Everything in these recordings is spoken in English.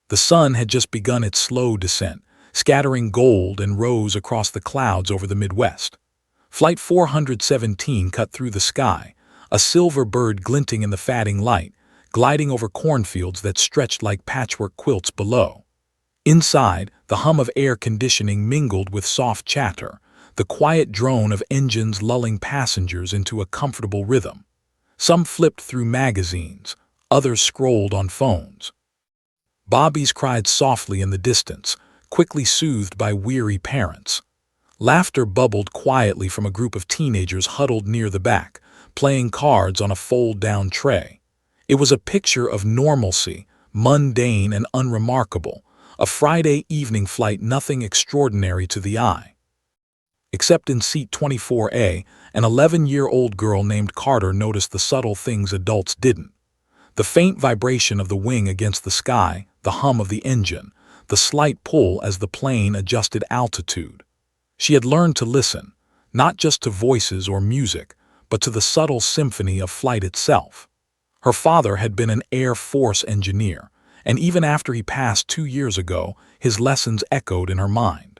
The sun had just begun its slow descent, scattering gold and rose across the clouds over the Midwest. Flight 417 cut through the sky, a silver bird glinting in the fading light, gliding over cornfields that stretched like patchwork quilts below. Inside, the hum of air conditioning mingled with soft chatter, the quiet drone of engines lulling passengers into a comfortable rhythm. Some flipped through magazines, others scrolled on phones. Bobbies cried softly in the distance, quickly soothed by weary parents. Laughter bubbled quietly from a group of teenagers huddled near the back, playing cards on a fold-down tray. It was a picture of normalcy, mundane and unremarkable, a Friday evening flight, nothing extraordinary to the eye. Except in seat 24A, an 11-year-old girl named Carter noticed the subtle things adults didn't. The faint vibration of the wing against the sky, the hum of the engine, the slight pull as the plane adjusted altitude. She had learned to listen, not just to voices or music, but to the subtle symphony of flight itself. Her father had been an Air Force engineer, and even after he passed 2 years ago, his lessons echoed in her mind.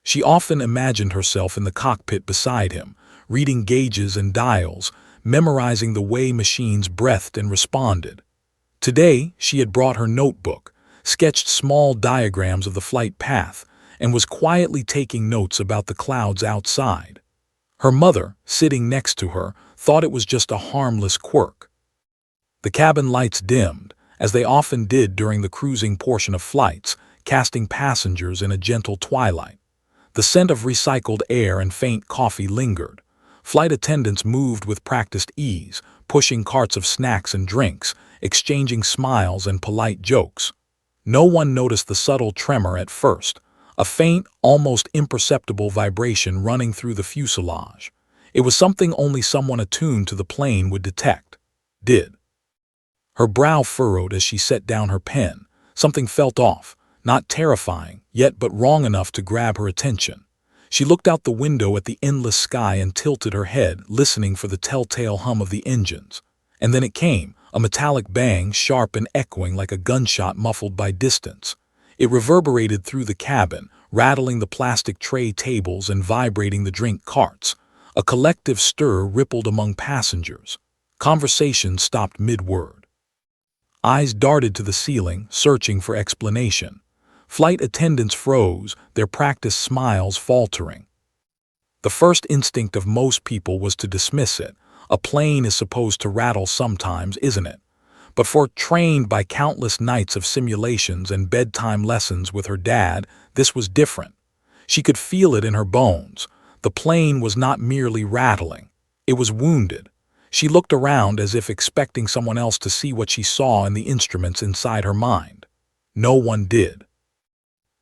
She often imagined herself in the cockpit beside him, reading gauges and dials, memorizing the way machines breathed and responded. Today, she had brought her notebook, sketched small diagrams of the flight path, and was quietly taking notes about the clouds outside. Her mother, sitting next to her, thought it was just a harmless quirk. The cabin lights dimmed, as they often did during the cruising portion of flights, casting passengers in a gentle twilight. The scent of recycled air and faint coffee lingered. Flight attendants moved with practiced ease, pushing carts of snacks and drinks, exchanging smiles and polite jokes. No one noticed the subtle tremor at first, a faint, almost imperceptible vibration running through the fuselage. It was something only someone attuned to the plane would detect. Did. Her brow furrowed as she set down her pen. Something felt off, not terrifying, yet but wrong enough to grab her attention. She looked out the window at the endless sky and tilted her head, listening for the telltale hum of the engines. And then it came, a metallic bang, sharp and echoing like a gunshot muffled by distance. It reverberated through the cabin, rattling the plastic tray tables and vibrating the drink carts. A collective stir rippled among passengers. Conversation stopped mid-word. Eyes darted to the ceiling, searching for explanation. Flight attendants froze, their practiced smiles faltering. The first instinct of most people was to dismiss it. A plane is supposed to rattle sometimes, isn't it? But for trained by countless nights of simulations and bedtime lessons with her dad, this was different. She could feel it in her bones. The plane was not merely rattling. It was wounded. She looked around as if expecting someone else to see what she saw in the instruments inside her mind. No one did.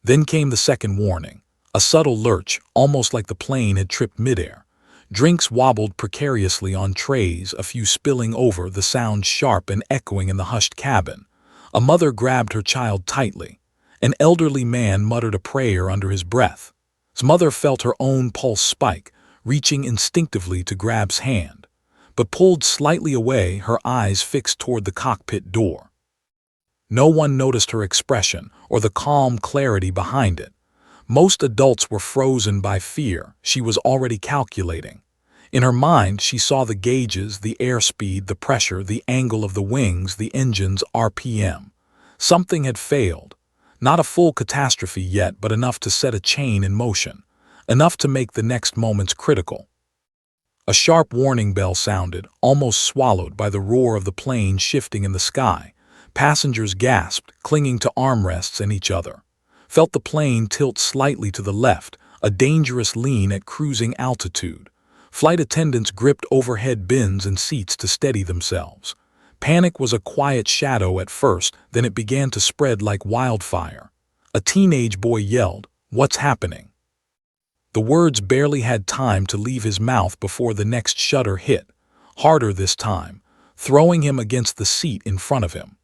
Then came the second warning, a subtle lurch, almost like the plane had tripped midair. Drinks wobbled precariously on trays, a few spilling over, the sound sharp and echoing in the hushed cabin. A mother grabbed her child tightly. An elderly man muttered a prayer under his breath. His mother felt her own pulse spike, reaching instinctively to Grab's hand, but pulled slightly away, her eyes fixed toward the cockpit door. No one noticed her expression or the calm clarity behind it. Most adults were frozen by fear. She was already calculating. In her mind, she saw the gauges, the airspeed, the pressure, the angle of the wings, the engine's RPM. Something had failed. Not a full catastrophe yet, but enough to set a chain in motion. Enough to make the next moments critical. A sharp warning bell sounded, almost swallowed by the roar of the plane shifting in the sky. Passengers gasped, clinging to armrests and each other. Felt the plane tilt slightly to the left, a dangerous lean at cruising altitude. Flight attendants gripped overhead bins and seats to steady themselves. Panic was a quiet shadow at first, then it began to spread like wildfire. A teenage boy yelled, "What's happening?" The words barely had time to leave his mouth before the next shudder hit, harder this time, throwing him against the seat in front of him.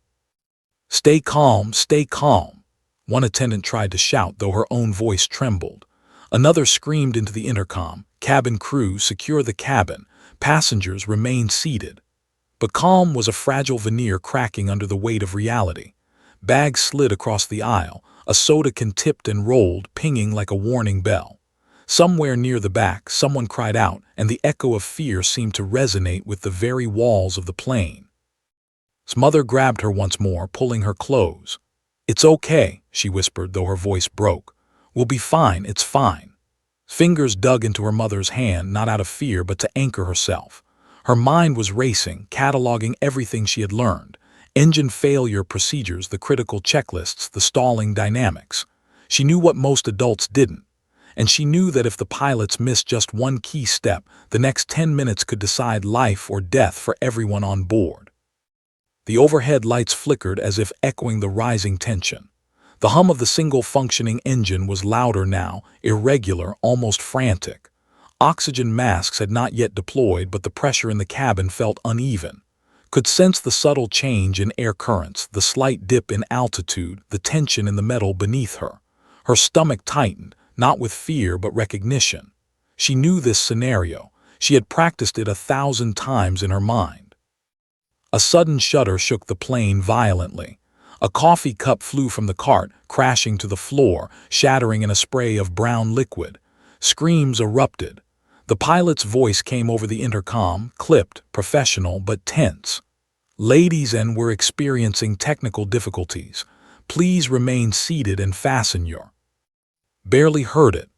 "Stay calm, stay calm," one attendant tried to shout, though her own voice trembled. Another screamed into the intercom, "Cabin crew, secure the cabin. Passengers remain seated." But calm was a fragile veneer cracking under the weight of reality. Bags slid across the aisle, a soda can tipped and rolled, pinging like a warning bell. Somewhere near the back, someone cried out, and the echo of fear seemed to resonate with the very walls of the plane. His mother grabbed her once more, pulling her close. "It's okay," she whispered, though her voice broke. "We'll be fine, it's fine." Fingers dug into her mother's hand, not out of fear, but to anchor herself. Her mind was racing, cataloging everything she had learned. Engine failure procedures, the critical checklists, the stalling dynamics. She knew what most adults didn't. And she knew that if the pilots missed just one key step, the next 10 minutes could decide life or death for everyone on board. The overhead lights flickered as if echoing the rising tension. The hum of the single-functioning engine was louder now, irregular, almost frantic. Oxygen masks had not yet deployed, but the pressure in the cabin felt uneven. Could sense the subtle change in air currents, the slight dip in altitude, the tension in the metal beneath her. Her stomach tightened, not with fear but recognition. She knew this scenario. She had practiced it 1,000 times in her mind. A sudden shudder shook the plane violently. A coffee cup flew from the cart, crashing to the floor, shattering in a spray of brown liquid. Screams erupted. The pilot's voice came over the intercom, clipped, professional, but tense. "Ladies, and we're experiencing technical difficulties. Please remain seated and fasten your—" Barely heard it.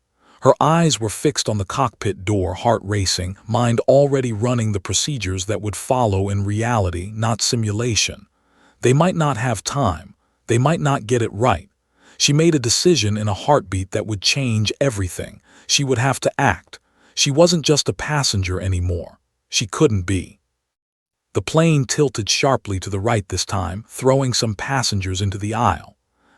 Her eyes were fixed on the cockpit door, heart racing, mind already running the procedures that would follow in reality, not simulation. They might not have time. They might not get it right. She made a decision in a heartbeat that would change everything. She would have to act. She wasn't just a passenger anymore. She couldn't be. The plane tilted sharply to the right this time, throwing some passengers into the aisle.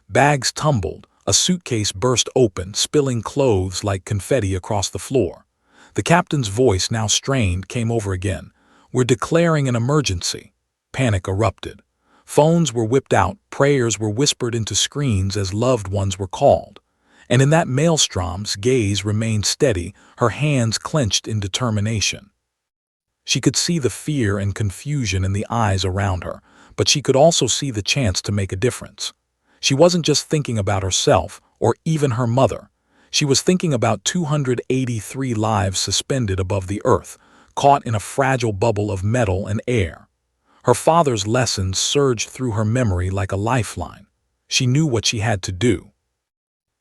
Bags tumbled. A suitcase burst open, spilling clothes like confetti across the floor. The captain's voice, now strained, came over again. "We're declaring an emergency." Panic erupted. Phones were whipped out, prayers were whispered into screens as loved ones were called. And in that maelstrom's gaze remained steady, her hands clenched in determination. She could see the fear and confusion in the eyes around her, but she could also see the chance to make a difference. She wasn't just thinking about herself, or even her mother. She was thinking about 283 lives suspended above the earth, caught in a fragile bubble of metal and air. Her father's lessons surged through her memory like a lifeline. She knew what she had to do.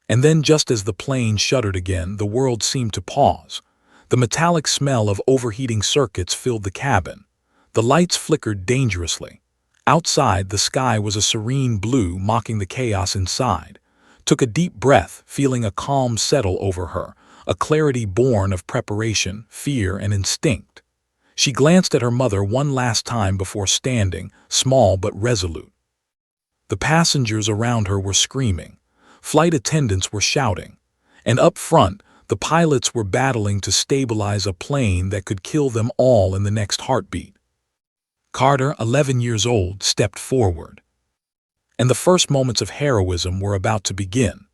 And then, just as the plane shuddered again, the world seemed to pause. The metallic smell of overheating circuits filled the cabin. The lights flickered dangerously. Outside, the sky was a serene blue, mocking the chaos inside. Took a deep breath, feeling a calm settle over her, a clarity born of preparation, fear, and instinct. She glanced at her mother one last time before standing, small but resolute. The passengers around her were screaming. Flight attendants were shouting. And up front, the pilots were battling to stabilize a plane that could kill them all in the next heartbeat. Carter, 11 years old, stepped forward. And the first moments of heroism were about to begin.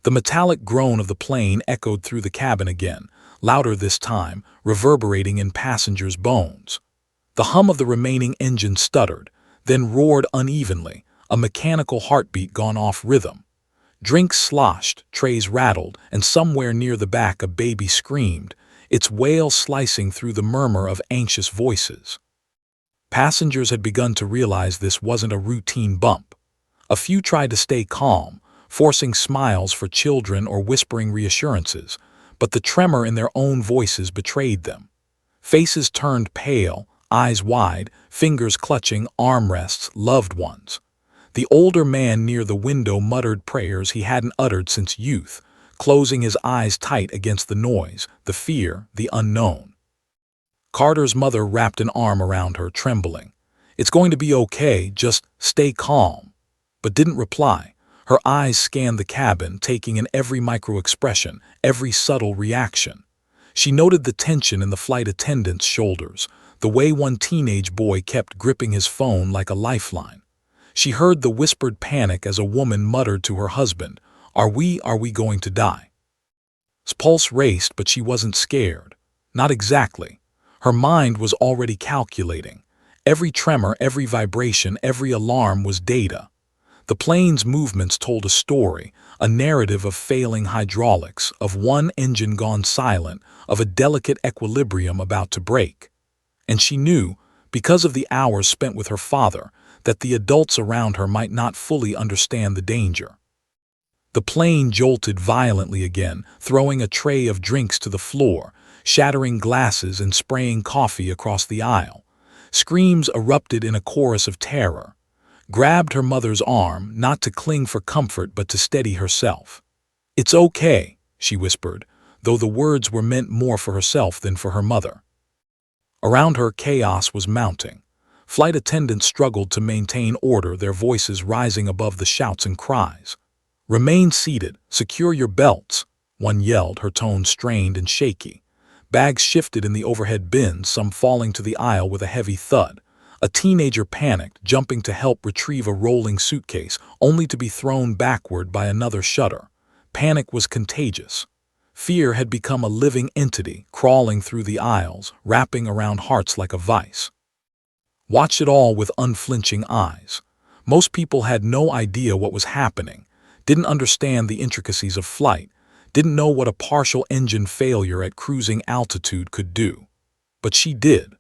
The metallic groan of the plane echoed through the cabin again, louder this time, reverberating in passengers' bones. The hum of the remaining engine stuttered, then roared unevenly, a mechanical heartbeat gone off rhythm. Drinks sloshed, trays rattled, and somewhere near the back a baby screamed, its wail slicing through the murmur of anxious voices. Passengers had begun to realize this wasn't a routine bump. A few tried to stay calm, forcing smiles for children or whispering reassurances, but the tremor in their own voices betrayed them. Faces turned pale, eyes wide, fingers clutching armrests, loved ones. The older man near the window muttered prayers he hadn't uttered since youth, closing his eyes tight against the noise, the fear, the unknown. Carter's mother wrapped an arm around her, trembling. "It's going to be okay, just stay calm," but didn't reply. Her eyes scanned the cabin, taking in every micro-expression, every subtle reaction. She noted the tension in the flight attendant's shoulders, the way one teenage boy kept gripping his phone like a lifeline. She heard the whispered panic as a woman muttered to her husband, Are we going to die?" His pulse raced, but she wasn't scared. Not exactly. Her mind was already calculating. Every tremor, every vibration, every alarm was data. The plane's movements told a story, a narrative of failing hydraulics, of one engine gone silent, of a delicate equilibrium about to break. And she knew, because of the hours spent with her father, that the adults around her might not fully understand the danger. The plane jolted violently again, throwing a tray of drinks to the floor, shattering glasses and spraying coffee across the aisle. Screams erupted in a chorus of terror. Grabbed her mother's arm, not to cling for comfort but to steady herself. "It's okay," she whispered, though the words were meant more for herself than for her mother. Around her, chaos was mounting. Flight attendants struggled to maintain order, their voices rising above the shouts and cries. "Remain seated, secure your belts," one yelled, her tone strained and shaky. Bags shifted in the overhead bins, some falling to the aisle with a heavy thud. A teenager panicked, jumping to help retrieve a rolling suitcase, only to be thrown backward by another shutter. Panic was contagious. Fear had become a living entity, crawling through the aisles, wrapping around hearts like a vice. Watched it all with unflinching eyes. Most people had no idea what was happening, didn't understand the intricacies of flight, didn't know what a partial engine failure at cruising altitude could do. But she did.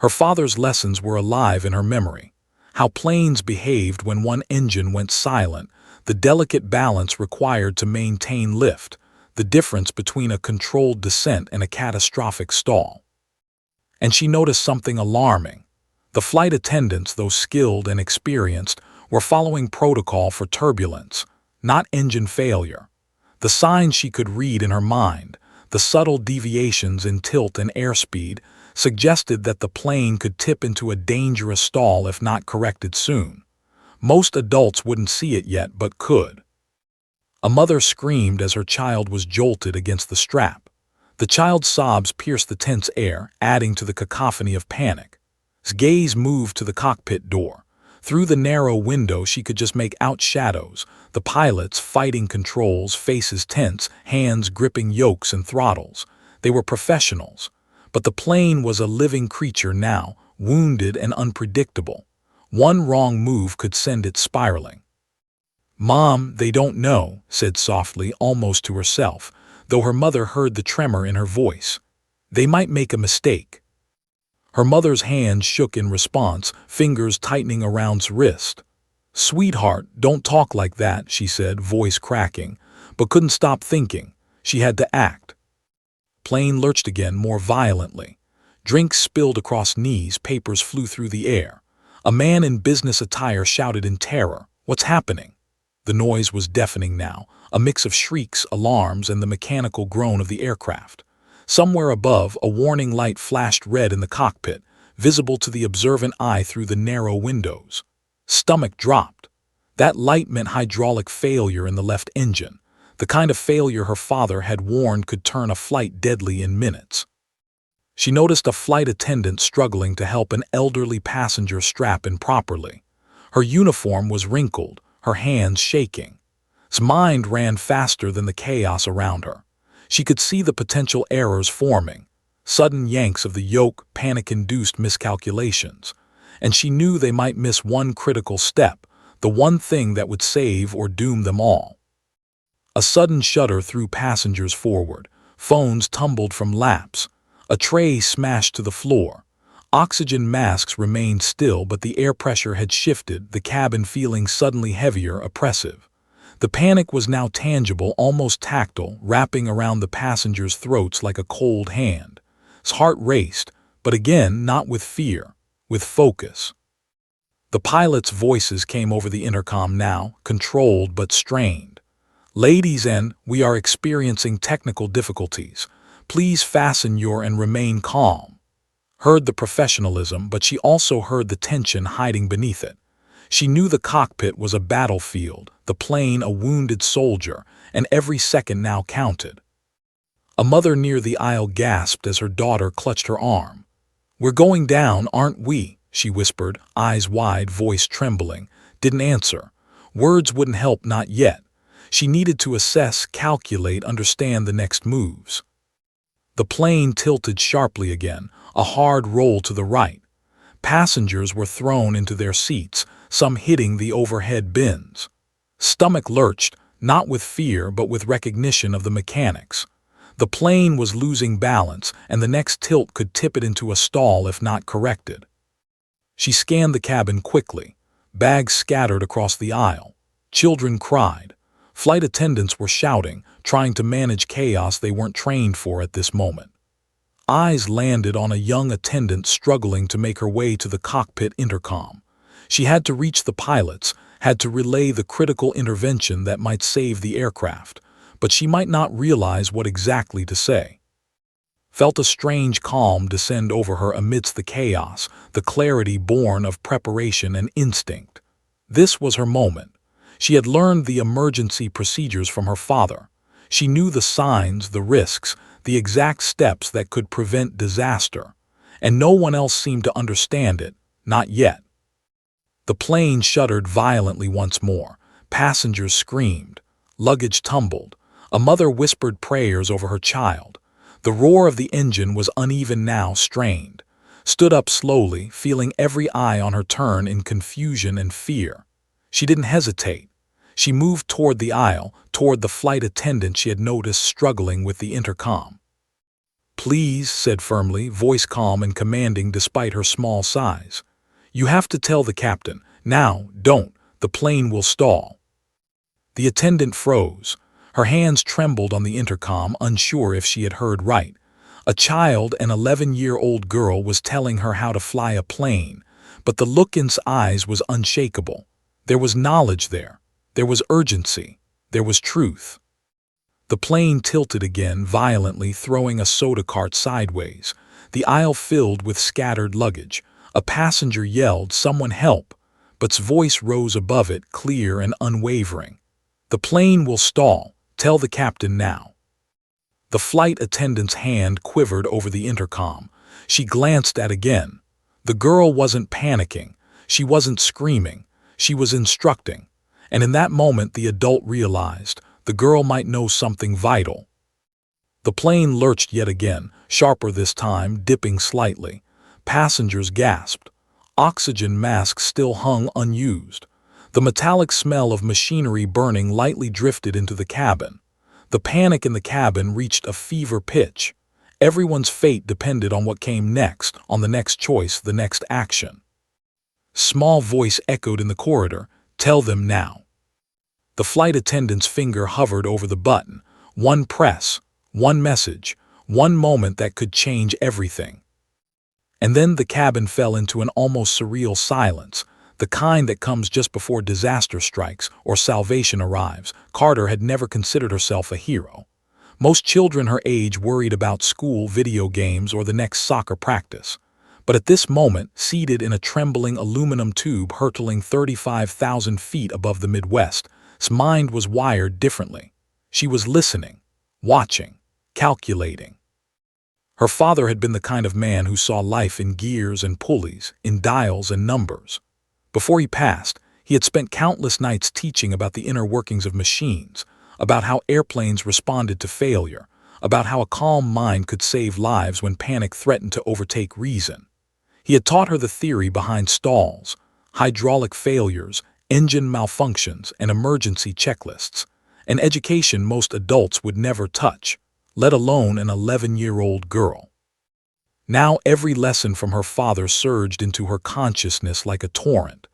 Her father's lessons were alive in her memory. How planes behaved when one engine went silent, the delicate balance required to maintain lift, the difference between a controlled descent and a catastrophic stall. And she noticed something alarming. The flight attendants, though skilled and experienced, were following protocol for turbulence, not engine failure. The signs she could read in her mind, the subtle deviations in tilt and airspeed, suggested that the plane could tip into a dangerous stall if not corrected soon. Most adults wouldn't see it yet, but could. A mother screamed as her child was jolted against the strap. The child's sobs pierced the tense air, adding to the cacophony of panic. His gaze moved to the cockpit door. Through the narrow window she could just make out shadows, the pilots fighting controls, faces tense, hands gripping yokes and throttles. They were professionals. But the plane was a living creature now, wounded and unpredictable. One wrong move could send it spiraling. "Mom, they don't know," said softly, almost to herself, though her mother heard the tremor in her voice. "They might make a mistake." Her mother's hand shook in response, fingers tightening around his wrist. "Sweetheart, don't talk like that," she said, voice cracking, but couldn't stop thinking. She had to act. Plane lurched again, more violently. Drinks spilled across knees, papers flew through the air. A man in business attire shouted in terror, "What's happening?" The noise was deafening now, a mix of shrieks, alarms, and the mechanical groan of the aircraft. Somewhere above, a warning light flashed red in the cockpit, visible to the observant eye through the narrow windows. Stomach dropped. That light meant hydraulic failure in the left engine, the kind of failure her father had warned could turn a flight deadly in minutes. She noticed a flight attendant struggling to help an elderly passenger strap in properly. Her uniform was wrinkled, her hands shaking. His mind ran faster than the chaos around her. She could see the potential errors forming, sudden yanks of the yoke, panic-induced miscalculations. And she knew they might miss one critical step, the one thing that would save or doom them all. A sudden shudder threw passengers forward. Phones tumbled from laps. A tray smashed to the floor. Oxygen masks remained still, but the air pressure had shifted, the cabin feeling suddenly heavier, oppressive. The panic was now tangible, almost tactile, wrapping around the passengers' throats like a cold hand. His heart raced, but again not with fear, with focus. The pilots' voices came over the intercom now, controlled but strained. "Ladies and we are experiencing technical difficulties. Please fasten your and remain calm." Heard the professionalism, but she also heard the tension hiding beneath it. She knew the cockpit was a battlefield, the plane a wounded soldier, and every second now counted. A mother near the aisle gasped as her daughter clutched her arm. "We're going down, aren't we?" she whispered, eyes wide, voice trembling. Didn't answer. Words wouldn't help, not yet. She needed to assess, calculate, understand the next moves. The plane tilted sharply again, a hard roll to the right. Passengers were thrown into their seats, some hitting the overhead bins. Stomach lurched, not with fear but with recognition of the mechanics. The plane was losing balance, and the next tilt could tip it into a stall if not corrected. She scanned the cabin quickly. Bags scattered across the aisle. Children cried. Flight attendants were shouting, trying to manage chaos they weren't trained for at this moment. Eyes landed on a young attendant struggling to make her way to the cockpit intercom. She had to reach the pilots, had to relay the critical intervention that might save the aircraft, but she might not realize what exactly to say. Felt a strange calm descend over her amidst the chaos, the clarity born of preparation and instinct. This was her moment. She had learned the emergency procedures from her father. She knew the signs, the risks, the exact steps that could prevent disaster, and no one else seemed to understand it, not yet. The plane shuddered violently once more. Passengers screamed. Luggage tumbled. A mother whispered prayers over her child. The roar of the engine was uneven now, strained. Stood up slowly, feeling every eye on her turn in confusion and fear. She didn't hesitate. She moved toward the aisle, toward the flight attendant she had noticed struggling with the intercom. "Please," said firmly, voice calm and commanding despite her small size. "You have to tell the captain. Now, don't. The plane will stall." The attendant froze. Her hands trembled on the intercom, unsure if she had heard right. A child, an 11-year-old girl, was telling her how to fly a plane, but the look in his eyes was unshakable. There was knowledge there. There was urgency. There was truth. The plane tilted again, violently, throwing a soda cart sideways. The aisle filled with scattered luggage. A passenger yelled, "Someone help!" But's voice rose above it, clear and unwavering. "The plane will stall. Tell the captain now." The flight attendant's hand quivered over the intercom. She glanced at again. The girl wasn't panicking. She wasn't screaming. She was instructing. And in that moment the adult realized the girl might know something vital. The plane lurched yet again, sharper this time, dipping slightly. Passengers gasped. Oxygen masks still hung unused. The metallic smell of machinery burning lightly drifted into the cabin. The panic in the cabin reached a fever pitch. Everyone's fate depended on what came next, on the next choice, the next action. Small voice echoed in the corridor, "Tell them now." The flight attendant's finger hovered over the button. One press, one message, one moment that could change everything. And then the cabin fell into an almost surreal silence, the kind that comes just before disaster strikes or salvation arrives. Carter had never considered herself a hero. Most children her age worried about school, video games, or the next soccer practice. But at this moment, seated in a trembling aluminum tube hurtling 35,000 feet above the Midwest, his mind was wired differently. She was listening, watching, calculating. Her father had been the kind of man who saw life in gears and pulleys, in dials and numbers. Before he passed, he had spent countless nights teaching about the inner workings of machines, about how airplanes responded to failure, about how a calm mind could save lives when panic threatened to overtake reason. He had taught her the theory behind stalls, hydraulic failures, engine malfunctions, and emergency checklists, an education most adults would never touch, let alone an 11-year-old girl. Now every lesson from her father surged into her consciousness like a torrent.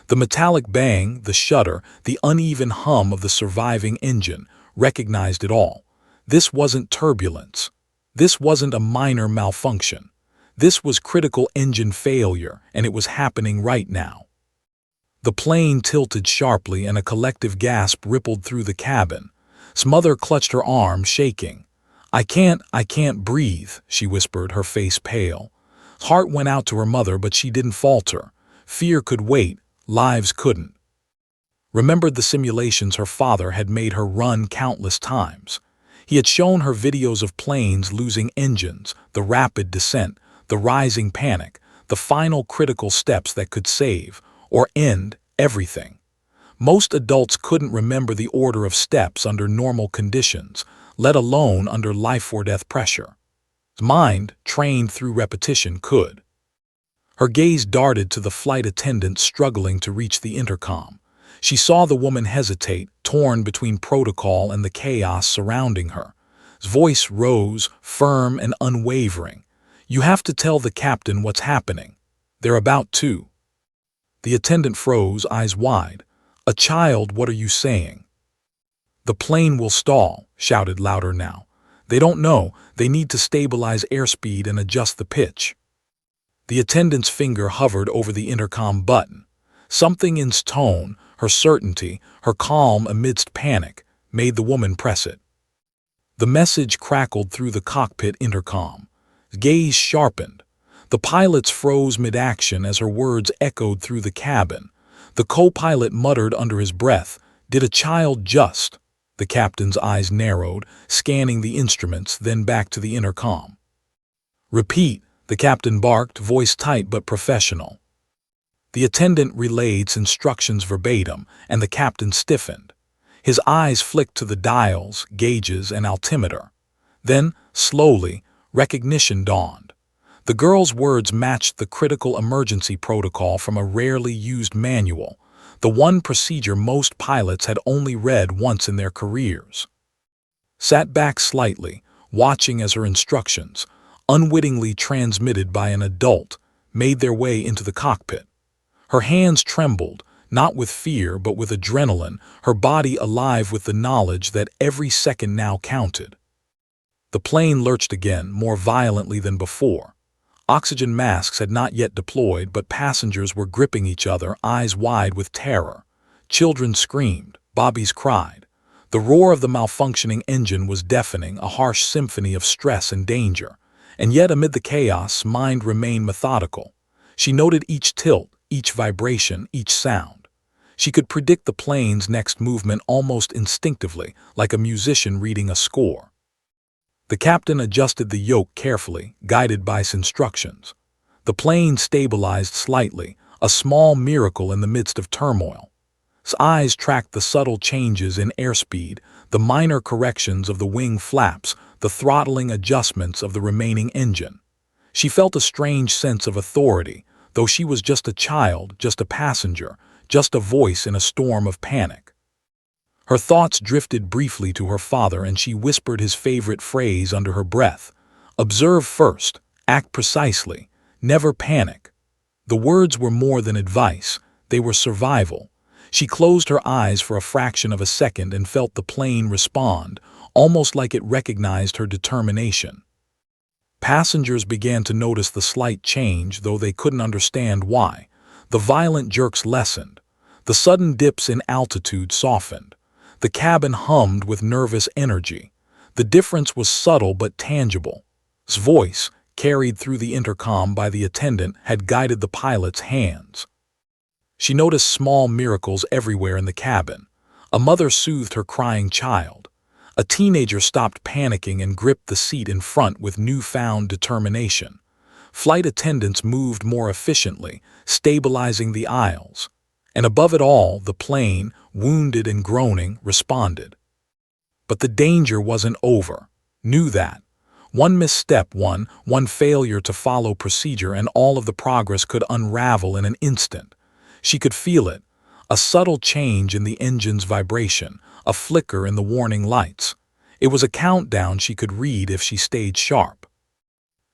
The metallic bang, the shudder, the uneven hum of the surviving engine, recognized it all. This wasn't turbulence. This wasn't a minor malfunction. This was critical engine failure, and it was happening right now. The plane tilted sharply and a collective gasp rippled through the cabin. His mother clutched her arm, shaking. I can't breathe," she whispered, her face pale. Heart went out to her mother, but she didn't falter. Fear could wait, lives couldn't. Remembered the simulations her father had made her run countless times. He had shown her videos of planes losing engines, the rapid descent, the rising panic, the final critical steps that could save, or end, everything. Most adults couldn't remember the order of steps under normal conditions, let alone under life-or-death pressure. His mind, trained through repetition, could. Her gaze darted to the flight attendant struggling to reach the intercom. She saw the woman hesitate, torn between protocol and the chaos surrounding her. His voice rose, firm and unwavering. "You have to tell the captain what's happening. They're about to." The attendant froze, eyes wide. "A child, what are you saying?" "The plane will stall," shouted louder now. "They don't know. They need to stabilize airspeed and adjust the pitch." The attendant's finger hovered over the intercom button. Something in his tone, her certainty, her calm amidst panic, made the woman press it. The message crackled through the cockpit intercom. Gaze sharpened. The pilots froze mid-action as her words echoed through the cabin. The co-pilot muttered under his breath, "Did a child just?" The captain's eyes narrowed, scanning the instruments, then back to the intercom. "Repeat," the captain barked, voice tight but professional. The attendant relayed instructions verbatim, and the captain stiffened. His eyes flicked to the dials, gauges, and altimeter. Then, slowly, recognition dawned. The girl's words matched the critical emergency protocol from a rarely used manual, the one procedure most pilots had only read once in their careers. Sat back slightly, watching as her instructions, unwittingly transmitted by an adult, made their way into the cockpit. Her hands trembled, not with fear but with adrenaline, her body alive with the knowledge that every second now counted. The plane lurched again, more violently than before. Oxygen masks had not yet deployed, but passengers were gripping each other, eyes wide with terror. Children screamed, babies cried. The roar of the malfunctioning engine was deafening, a harsh symphony of stress and danger. And yet amid the chaos, mind remained methodical. She noted each tilt, each vibration, each sound. She could predict the plane's next movement almost instinctively, like a musician reading a score. The captain adjusted the yoke carefully, guided by his instructions. The plane stabilized slightly, a small miracle in the midst of turmoil. His eyes tracked the subtle changes in airspeed, the minor corrections of the wing flaps, the throttling adjustments of the remaining engine. She felt a strange sense of authority, though she was just a child, just a passenger, just a voice in a storm of panic. Her thoughts drifted briefly to her father, and she whispered his favorite phrase under her breath. "Observe first, act precisely, never panic." The words were more than advice, they were survival. She closed her eyes for a fraction of a second and felt the plane respond, almost like it recognized her determination. Passengers began to notice the slight change, though they couldn't understand why. The violent jerks lessened. The sudden dips in altitude softened. The cabin hummed with nervous energy. The difference was subtle but tangible. His voice, carried through the intercom by the attendant, had guided the pilot's hands. She noticed small miracles everywhere in the cabin. A mother soothed her crying child. A teenager stopped panicking and gripped the seat in front with newfound determination. Flight attendants moved more efficiently, stabilizing the aisles. And above it all, the plane, wounded and groaning, responded. But the danger wasn't over. Knew that. One misstep, one failure to follow procedure, and all of the progress could unravel in an instant. She could feel it, a subtle change in the engine's vibration, a flicker in the warning lights. It was a countdown she could read if she stayed sharp.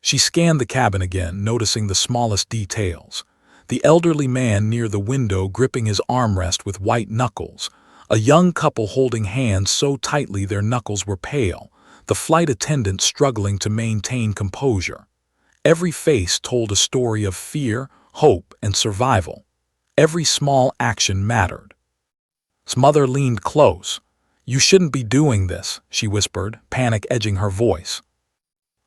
She scanned the cabin again, noticing the smallest details. The elderly man near the window gripping his armrest with white knuckles. A young couple holding hands so tightly their knuckles were pale. The flight attendant struggling to maintain composure. Every face told a story of fear, hope, and survival. Every small action mattered. His mother leaned close. "You shouldn't be doing this," she whispered, panic edging her voice.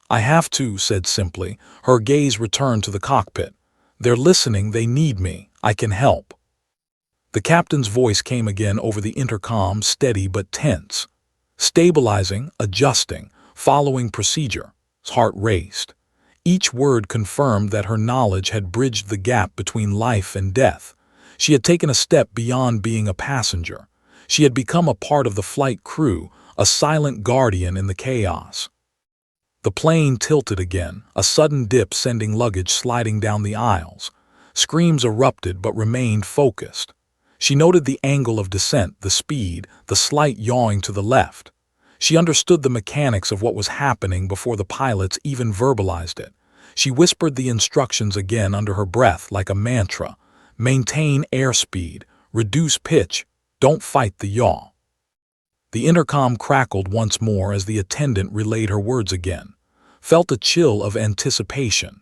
"I have to," said simply. Her gaze returned to the cockpit. "They're listening, they need me, I can help." The captain's voice came again over the intercom, steady but tense. Stabilizing, adjusting, following procedure. His heart raced. Each word confirmed that her knowledge had bridged the gap between life and death. She had taken a step beyond being a passenger. She had become a part of the flight crew, a silent guardian in the chaos. The plane tilted again, a sudden dip sending luggage sliding down the aisles. Screams erupted but remained focused. She noted the angle of descent, the speed, the slight yawing to the left. She understood the mechanics of what was happening before the pilots even verbalized it. She whispered the instructions again under her breath like a mantra. Maintain airspeed, reduce pitch, don't fight the yaw. The intercom crackled once more as the attendant relayed her words again. Felt a chill of anticipation.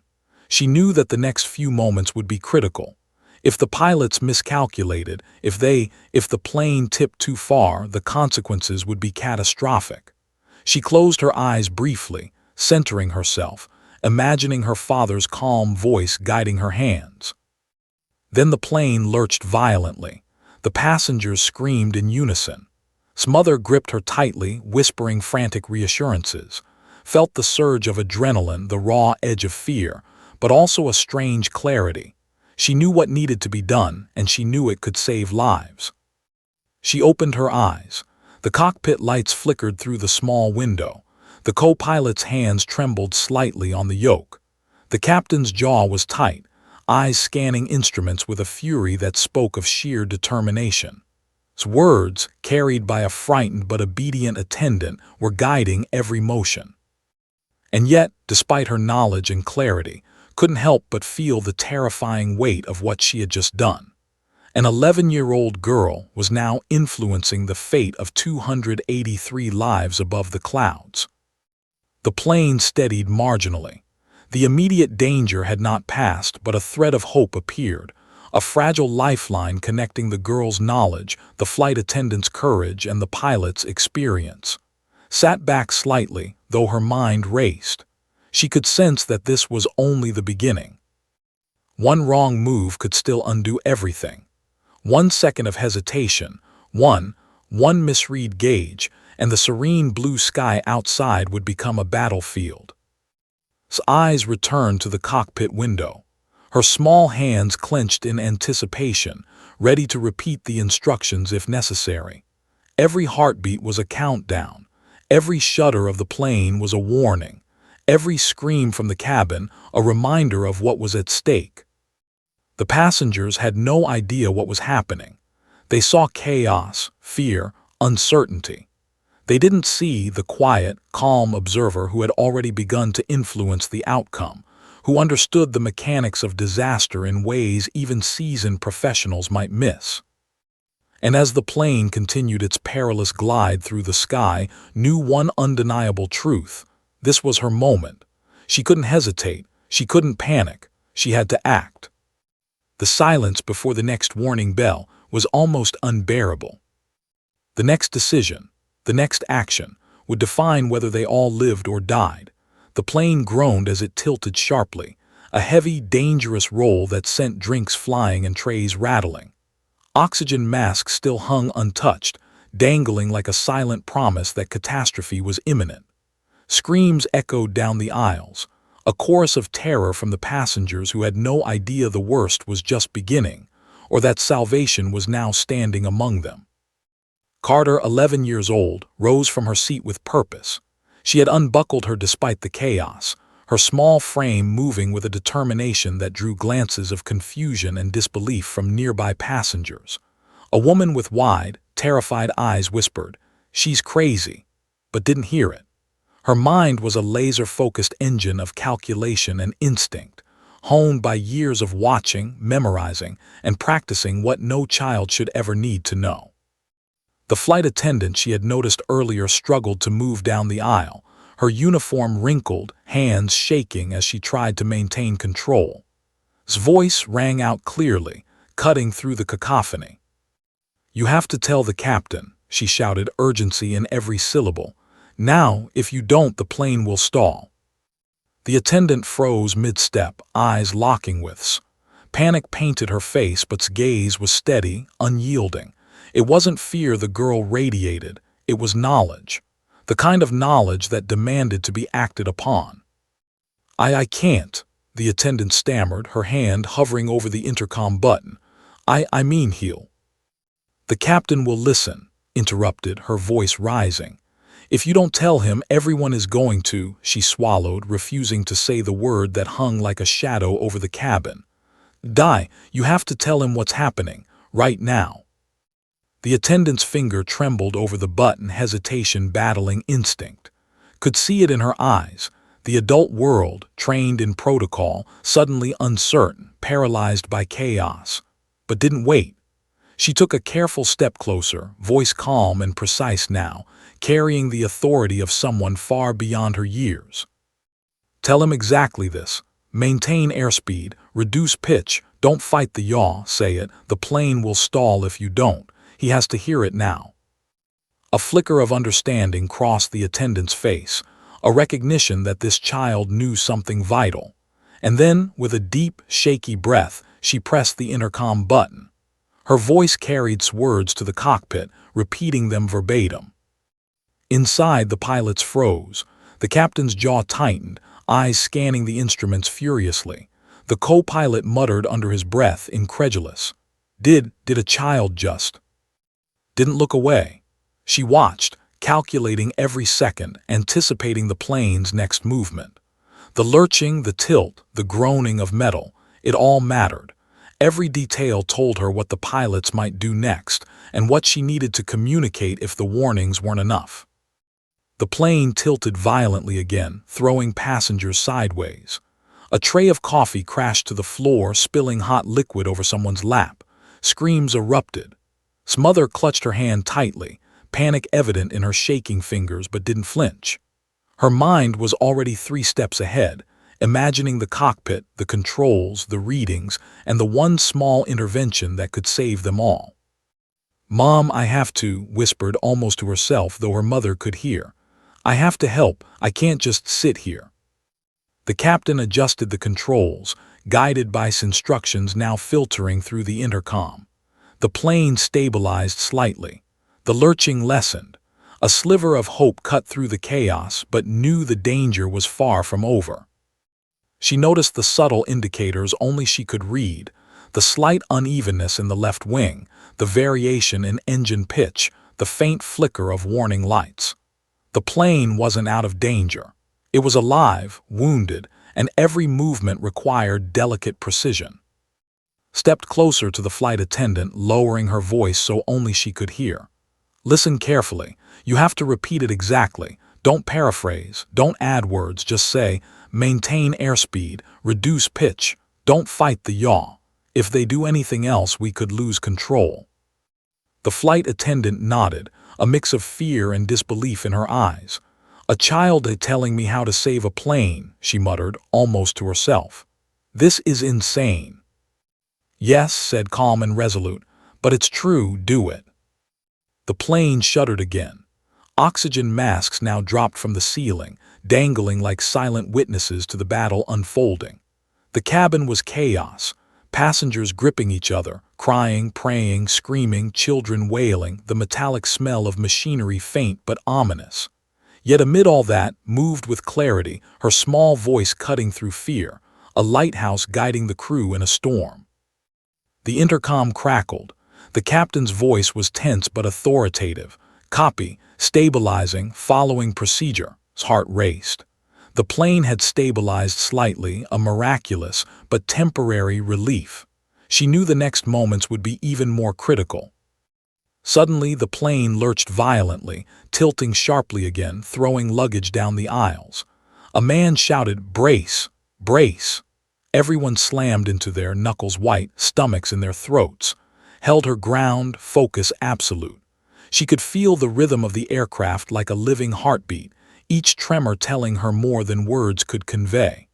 She knew that the next few moments would be critical. If the pilots miscalculated, if the plane tipped too far, the consequences would be catastrophic. She closed her eyes briefly, centering herself, imagining her father's calm voice guiding her hands. Then the plane lurched violently. The passengers screamed in unison. Mother gripped her tightly, whispering frantic reassurances. Felt the surge of adrenaline, the raw edge of fear, but also a strange clarity. She knew what needed to be done, and she knew it could save lives. She opened her eyes. The cockpit lights flickered through the small window. The co-pilot's hands trembled slightly on the yoke. The captain's jaw was tight, eyes scanning instruments with a fury that spoke of sheer determination. His words, carried by a frightened but obedient attendant, were guiding every motion. And yet, despite her knowledge and clarity, couldn't help but feel the terrifying weight of what she had just done. An 11-year-old girl was now influencing the fate of 283 lives above the clouds. The plane steadied marginally. The immediate danger had not passed, but a thread of hope appeared, a fragile lifeline connecting the girl's knowledge, the flight attendant's courage, and the pilot's experience. Sat back slightly, though her mind raced. She could sense that this was only the beginning. One wrong move could still undo everything. 1 second of hesitation, one misread gauge, and the serene blue sky outside would become a battlefield. His eyes returned to the cockpit window. Her small hands clenched in anticipation, ready to repeat the instructions if necessary. Every heartbeat was a countdown. Every shudder of the plane was a warning. Every scream from the cabin a reminder of what was at stake. The passengers had no idea what was happening. They saw chaos, fear, uncertainty. They didn't see the quiet, calm observer who had already begun to influence the outcome, who understood the mechanics of disaster in ways even seasoned professionals might miss. And as the plane continued its perilous glide through the sky, knew one undeniable truth. This was her moment. She couldn't hesitate. She couldn't panic. She had to act. The silence before the next warning bell was almost unbearable. The next decision, the next action, would define whether they all lived or died. The plane groaned as it tilted sharply, a heavy, dangerous roll that sent drinks flying and trays rattling. Oxygen masks still hung untouched, dangling like a silent promise that catastrophe was imminent. Screams echoed down the aisles, a chorus of terror from the passengers who had no idea the worst was just beginning, or that salvation was now standing among them. Carter, 11 years old, rose from her seat with purpose. She had unbuckled her despite the chaos, her small frame moving with a determination that drew glances of confusion and disbelief from nearby passengers. A woman with wide, terrified eyes whispered, "She's crazy," but didn't hear it. Her mind was a laser-focused engine of calculation and instinct, honed by years of watching, memorizing, and practicing what no child should ever need to know. The flight attendant she had noticed earlier struggled to move down the aisle, her uniform wrinkled, hands shaking as she tried to maintain control. His voice rang out clearly, cutting through the cacophony. "You have to tell the captain," she shouted, urgency in every syllable. "Now, if you don't, the plane will stall." The attendant froze mid-step, eyes locking with his. Panic painted her face, but his gaze was steady, unyielding. It wasn't fear the girl radiated, it was knowledge. The kind of knowledge that demanded to be acted upon. I can't," the attendant stammered, her hand hovering over the intercom button. I mean he'll." "The captain will listen," interrupted, her voice rising. If you don't tell him, everyone is going to, she swallowed, refusing to say the word that hung like a shadow over the cabin. Die, you have to tell him what's happening, right now. The attendant's finger trembled over the button, hesitation battling instinct. Could see it in her eyes. The adult world, trained in protocol, suddenly uncertain, paralyzed by chaos. But didn't wait. She took a careful step closer, voice calm and precise now, carrying the authority of someone far beyond her years. Tell him exactly this. Maintain airspeed, reduce pitch, don't fight the yaw, say it, the plane will stall if you don't. He has to hear it now. A flicker of understanding crossed the attendant's face, a recognition that this child knew something vital. And then, with a deep, shaky breath, she pressed the intercom button. Her voice carried words to the cockpit, repeating them verbatim. Inside, the pilots froze. The captain's jaw tightened, eyes scanning the instruments furiously. The co-pilot muttered under his breath, incredulous. Did a child just... Didn't look away. She watched, calculating every second, anticipating the plane's next movement. The lurching, the tilt, the groaning of metal, it all mattered. Every detail told her what the pilots might do next and what she needed to communicate if the warnings weren't enough. The plane tilted violently again, throwing passengers sideways. A tray of coffee crashed to the floor, spilling hot liquid over someone's lap. Screams erupted. Smother clutched her hand tightly, panic evident in her shaking fingers, but didn't flinch. Her mind was already 3 steps ahead, imagining the cockpit, the controls, the readings, and the one small intervention that could save them all. "Mom, I have to," whispered almost to herself, though her mother could hear. "I have to help, I can't just sit here." The captain adjusted the controls, guided by instructions now filtering through the intercom. The plane stabilized slightly. The lurching lessened. A sliver of hope cut through the chaos, but knew the danger was far from over. She noticed the subtle indicators only she could read, the slight unevenness in the left wing, the variation in engine pitch, the faint flicker of warning lights. The plane wasn't out of danger. It was alive, wounded, and every movement required delicate precision. Stepped closer to the flight attendant, lowering her voice so only she could hear. "Listen carefully. You have to repeat it exactly. Don't paraphrase, don't add words, just say, maintain airspeed, reduce pitch, don't fight the yaw. If they do anything else, we could lose control." The flight attendant nodded, a mix of fear and disbelief in her eyes. "A child telling me how to save a plane," she muttered, almost to herself. "This is insane." "Yes," said calm and resolute, "but it's true, do it." The plane shuddered again. Oxygen masks now dropped from the ceiling, dangling like silent witnesses to the battle unfolding. The cabin was chaos, passengers gripping each other, crying, praying, screaming, children wailing, the metallic smell of machinery faint but ominous. Yet amid all that, moved with clarity, her small voice cutting through fear, a lighthouse guiding the crew in a storm. The intercom crackled. The captain's voice was tense but authoritative. "Copy, stabilizing, following procedure." His heart raced. The plane had stabilized slightly, a miraculous but temporary relief. She knew the next moments would be even more critical. Suddenly, the plane lurched violently, tilting sharply again, throwing luggage down the aisles. A man shouted, "Brace! Brace!" Everyone slammed into their knuckles white, stomachs in their throats. Held her ground, focus absolute. She could feel the rhythm of the aircraft like a living heartbeat, each tremor telling her more than words could convey.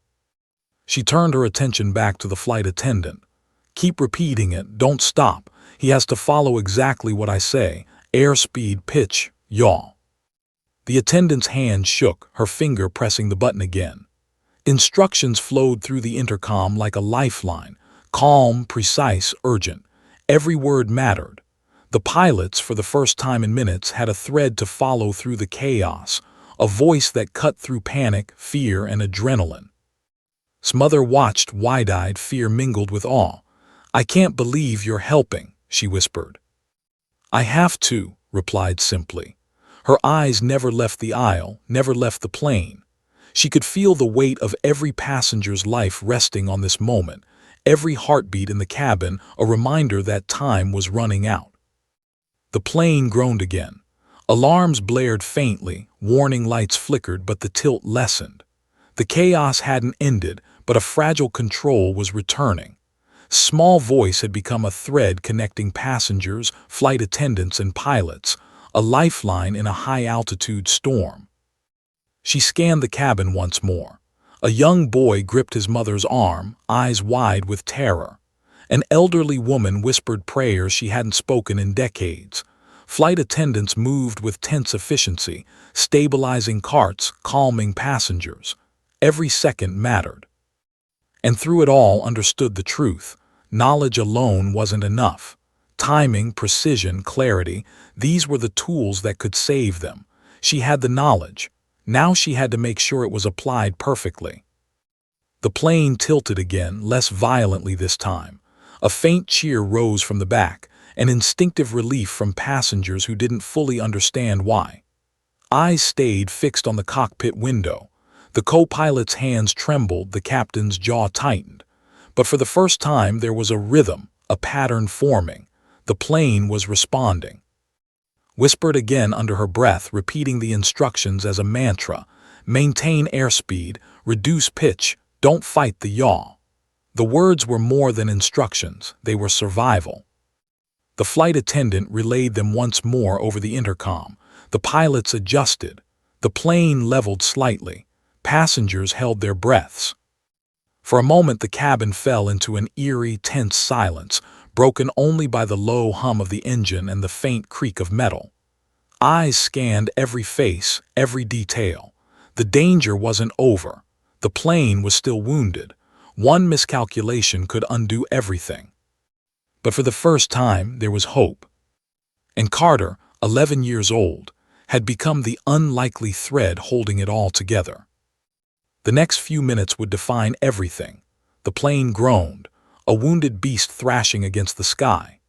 She turned her attention back to the flight attendant. "Keep repeating it, don't stop. He has to follow exactly what I say. Airspeed, pitch, yaw." The attendant's hand shook, her finger pressing the button again. Instructions flowed through the intercom like a lifeline, calm, precise, urgent. Every word mattered. The pilots, for the first time in minutes, had a thread to follow through the chaos, a voice that cut through panic, fear, and adrenaline. Smother watched, wide-eyed, fear mingled with awe. "I can't believe you're helping," she whispered. "I have to," replied simply. Her eyes never left the aisle, never left the plane. She could feel the weight of every passenger's life resting on this moment, every heartbeat in the cabin a reminder that time was running out. The plane groaned again. Alarms blared faintly, warning lights flickered, but the tilt lessened. The chaos hadn't ended, but a fragile control was returning. Small voice had become a thread connecting passengers, flight attendants, and pilots, a lifeline in a high-altitude storm. She scanned the cabin once more. A young boy gripped his mother's arm, eyes wide with terror. An elderly woman whispered prayers she hadn't spoken in decades. Flight attendants moved with tense efficiency, stabilizing carts, calming passengers. Every second mattered. And through it all understood the truth. Knowledge alone wasn't enough. Timing, precision, clarity, these were the tools that could save them. She had the knowledge. Now she had to make sure it was applied perfectly. The plane tilted again, less violently this time. A faint cheer rose from the back, an instinctive relief from passengers who didn't fully understand why. Eyes stayed fixed on the cockpit window. The co-pilot's hands trembled, the captain's jaw tightened. But for the first time there was a rhythm, a pattern forming. The plane was responding. Whispered again under her breath, repeating the instructions as a mantra. Maintain airspeed, reduce pitch, don't fight the yaw. The words were more than instructions, they were survival. The flight attendant relayed them once more over the intercom. The pilots adjusted. The plane leveled slightly. Passengers held their breaths. For a moment the cabin fell into an eerie, tense silence, broken only by the low hum of the engine and the faint creak of metal. Eyes scanned every face, every detail. The danger wasn't over. The plane was still wounded. One miscalculation could undo everything. But for the first time, there was hope. And Carter, 11 years old, had become the unlikely thread holding it all together. The next few minutes would define everything. The plane groaned, a wounded beast thrashing against the sky.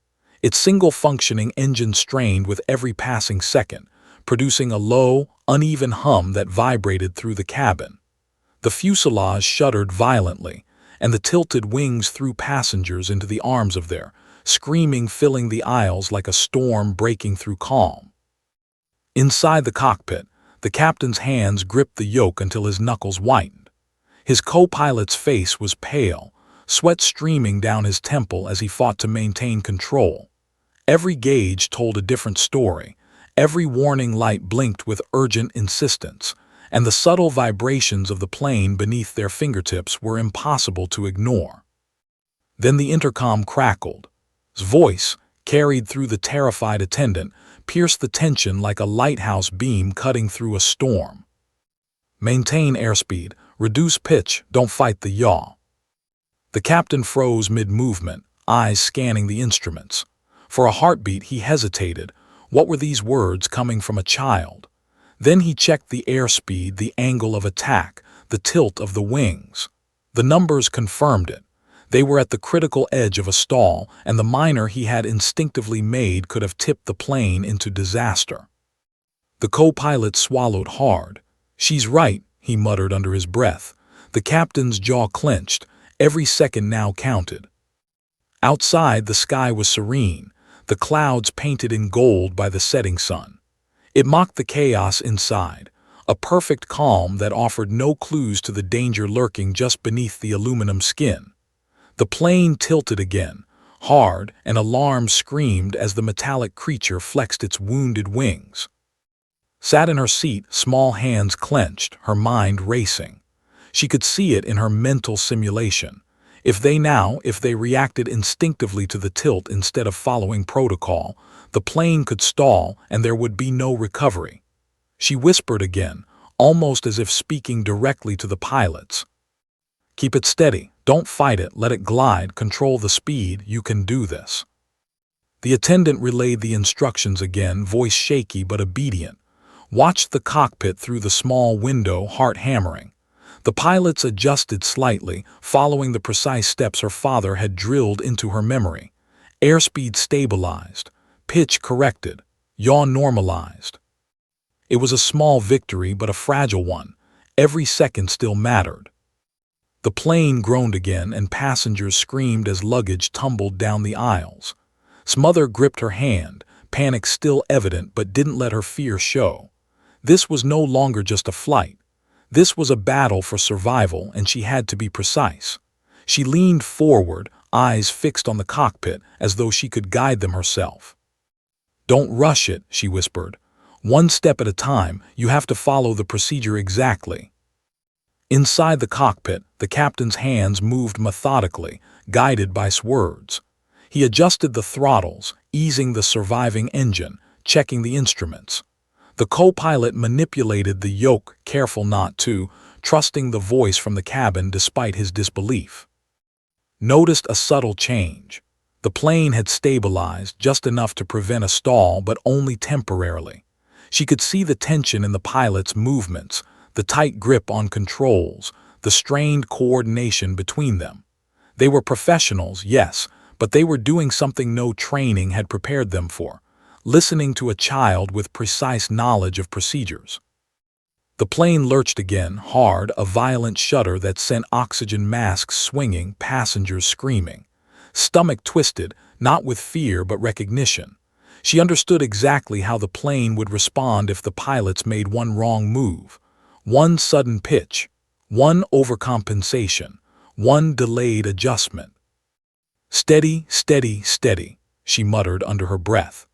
Its single-functioning engine strained with every passing second, producing a low, uneven hum that vibrated through the cabin. The fuselage shuddered violently, and the tilted wings threw passengers into the arms of their, screaming filling the aisles like a storm breaking through calm. Inside the cockpit, the captain's hands gripped the yoke until his knuckles whitened. His co-pilot's face was pale, sweat streaming down his temple as he fought to maintain control. Every gauge told a different story. Every warning light blinked with urgent insistence, and the subtle vibrations of the plane beneath their fingertips were impossible to ignore. Then the intercom crackled. His voice, carried through the terrified attendant, pierced the tension like a lighthouse beam cutting through a storm. Maintain airspeed, reduce pitch, don't fight the yaw. The captain froze mid-movement, eyes scanning the instruments. For a heartbeat he hesitated. What were these words coming from a child? Then he checked the airspeed, the angle of attack, the tilt of the wings. The numbers confirmed it. They were at the critical edge of a stall, and the minor he had instinctively made could have tipped the plane into disaster. The co-pilot swallowed hard. "She's right," he muttered under his breath. The captain's jaw clenched. Every second now counted. Outside, the sky was serene, the clouds painted in gold by the setting sun. It mocked the chaos inside, a perfect calm that offered no clues to the danger lurking just beneath the aluminum skin. The plane tilted again, hard, and alarm screamed as the metallic creature flexed its wounded wings. Sat in her seat, small hands clenched, her mind racing. She could see it in her mental simulation. If they reacted instinctively to the tilt instead of following protocol, the plane could stall and there would be no recovery. She whispered again, almost as if speaking directly to the pilots. "Keep it steady. Don't fight it. Let it glide. Control the speed. You can do this." The attendant relayed the instructions again, voice shaky but obedient. Watched the cockpit through the small window, heart hammering. The pilots adjusted slightly, following the precise steps her father had drilled into her memory. Airspeed stabilized. Pitch corrected. Yaw normalized. It was a small victory, but a fragile one. Every second still mattered. The plane groaned again, and passengers screamed as luggage tumbled down the aisles. Smother gripped her hand, panic still evident but didn't let her fear show. This was no longer just a flight. This was a battle for survival, and she had to be precise. She leaned forward, eyes fixed on the cockpit, as though she could guide them herself. "Don't rush it," she whispered. "One step at a time, you have to follow the procedure exactly." Inside the cockpit, the captain's hands moved methodically, guided by words. He adjusted the throttles, easing the surviving engine, checking the instruments. The co-pilot manipulated the yoke, careful not to, trusting the voice from the cabin despite his disbelief. Noticed a subtle change. The plane had stabilized just enough to prevent a stall, but only temporarily. She could see the tension in the pilot's movements, the tight grip on controls, the strained coordination between them. They were professionals, yes, but they were doing something no training had prepared them for, listening to a child with precise knowledge of procedures. The plane lurched again, hard, a violent shudder that sent oxygen masks swinging, passengers screaming. Stomach twisted, not with fear but recognition. She understood exactly how the plane would respond if the pilots made one wrong move. One sudden pitch, one overcompensation, one delayed adjustment. "Steady, steady, steady," she muttered under her breath.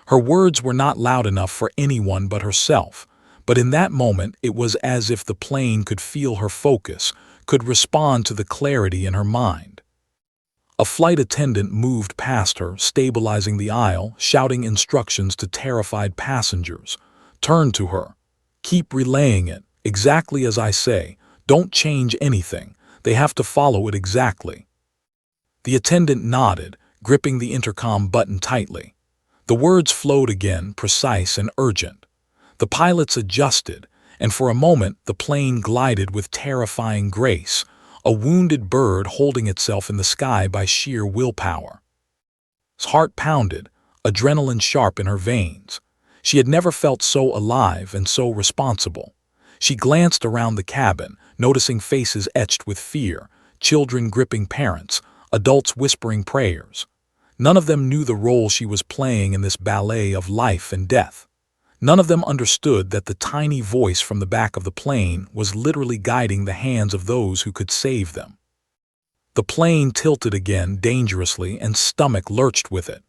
Her words were not loud enough for anyone but herself, but in that moment it was as if the plane could feel her focus, could respond to the clarity in her mind. A flight attendant moved past her, stabilizing the aisle, shouting instructions to terrified passengers. Turned to her. "Keep relaying it. Exactly as I say. Don't change anything. They have to follow it exactly." The attendant nodded, gripping the intercom button tightly. The words flowed again, precise and urgent. The pilots adjusted, and for a moment the plane glided with terrifying grace, a wounded bird holding itself in the sky by sheer willpower. His heart pounded, adrenaline sharp in her veins. She had never felt so alive and so responsible. She glanced around the cabin, noticing faces etched with fear, children gripping parents, adults whispering prayers. None of them knew the role she was playing in this ballet of life and death. None of them understood that the tiny voice from the back of the plane was literally guiding the hands of those who could save them. The plane tilted again dangerously, and stomach lurched with it.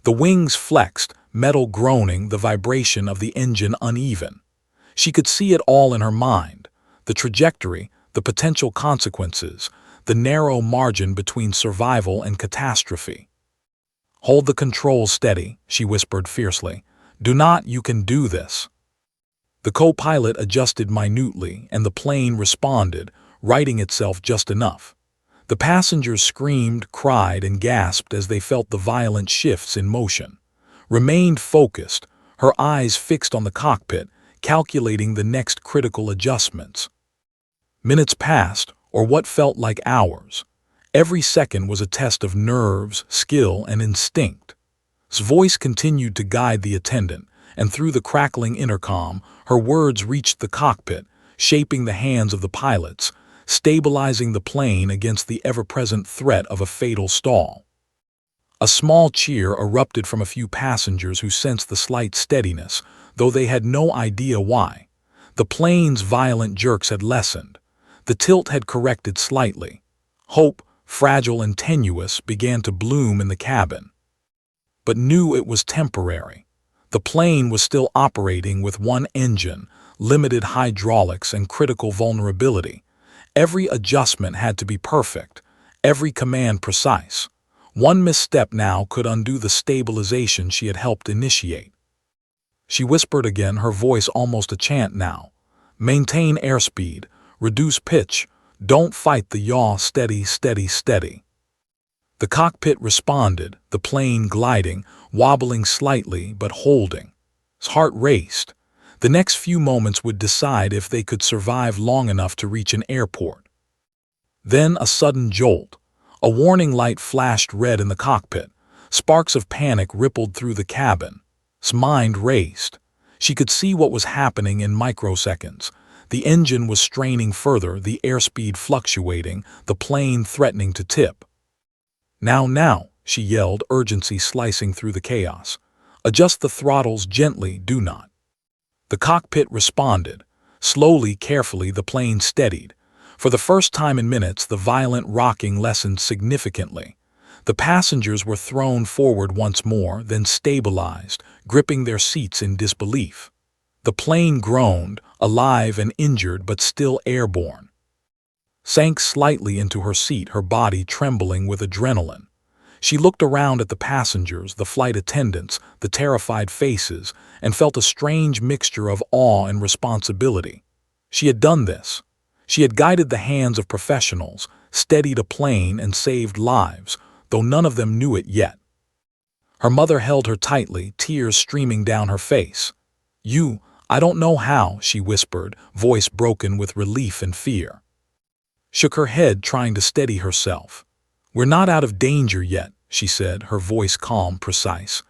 The wings flexed, metal groaning, the vibration of the engine uneven. She could see it all in her mind, the trajectory, the potential consequences, the narrow margin between survival and catastrophe. "Hold the controls steady," she whispered fiercely. "Do not, you can do this." The co-pilot adjusted minutely, and the plane responded, righting itself just enough. The passengers screamed, cried, and gasped as they felt the violent shifts in motion. Remained focused, her eyes fixed on the cockpit, calculating the next critical adjustments. Minutes passed, or what felt like hours. Every second was a test of nerves, skill, and instinct. His voice continued to guide the attendant, and through the crackling intercom, her words reached the cockpit, shaping the hands of the pilots, stabilizing the plane against the ever-present threat of a fatal stall. A small cheer erupted from a few passengers who sensed the slight steadiness, though they had no idea why. The plane's violent jerks had lessened. The tilt had corrected slightly. Hope, fragile and tenuous, began to bloom in the cabin. But knew it was temporary. The plane was still operating with one engine, limited hydraulics, and critical vulnerability. Every adjustment had to be perfect, every command precise. One misstep now could undo the stabilization she had helped initiate. She whispered again, her voice almost a chant now. "Maintain airspeed, reduce pitch, don't fight the yaw, steady, steady, steady." The cockpit responded, the plane gliding, wobbling slightly but holding. His heart raced. The next few moments would decide if they could survive long enough to reach an airport. Then a sudden jolt. A warning light flashed red in the cockpit. Sparks of panic rippled through the cabin. His mind raced. She could see what was happening in microseconds. The engine was straining further, the airspeed fluctuating, the plane threatening to tip. Now, she yelled, urgency slicing through the chaos. Adjust the throttles gently, do not. The cockpit responded. Slowly, carefully, the plane steadied. For the first time in minutes, the violent rocking lessened significantly. The passengers were thrown forward once more, then stabilized, gripping their seats in disbelief. The plane groaned, alive and injured but still airborne. Sank slightly into her seat, her body trembling with adrenaline. She looked around at the passengers, the flight attendants, the terrified faces, and felt a strange mixture of awe and responsibility. She had done this. She had guided the hands of professionals, steadied a plane, and saved lives, though none of them knew it yet. Her mother held her tightly, tears streaming down her face. I don't know how," she whispered, voice broken with relief and fear. Shook her head, trying to steady herself. "We're not out of danger yet," she said, her voice calm, precise.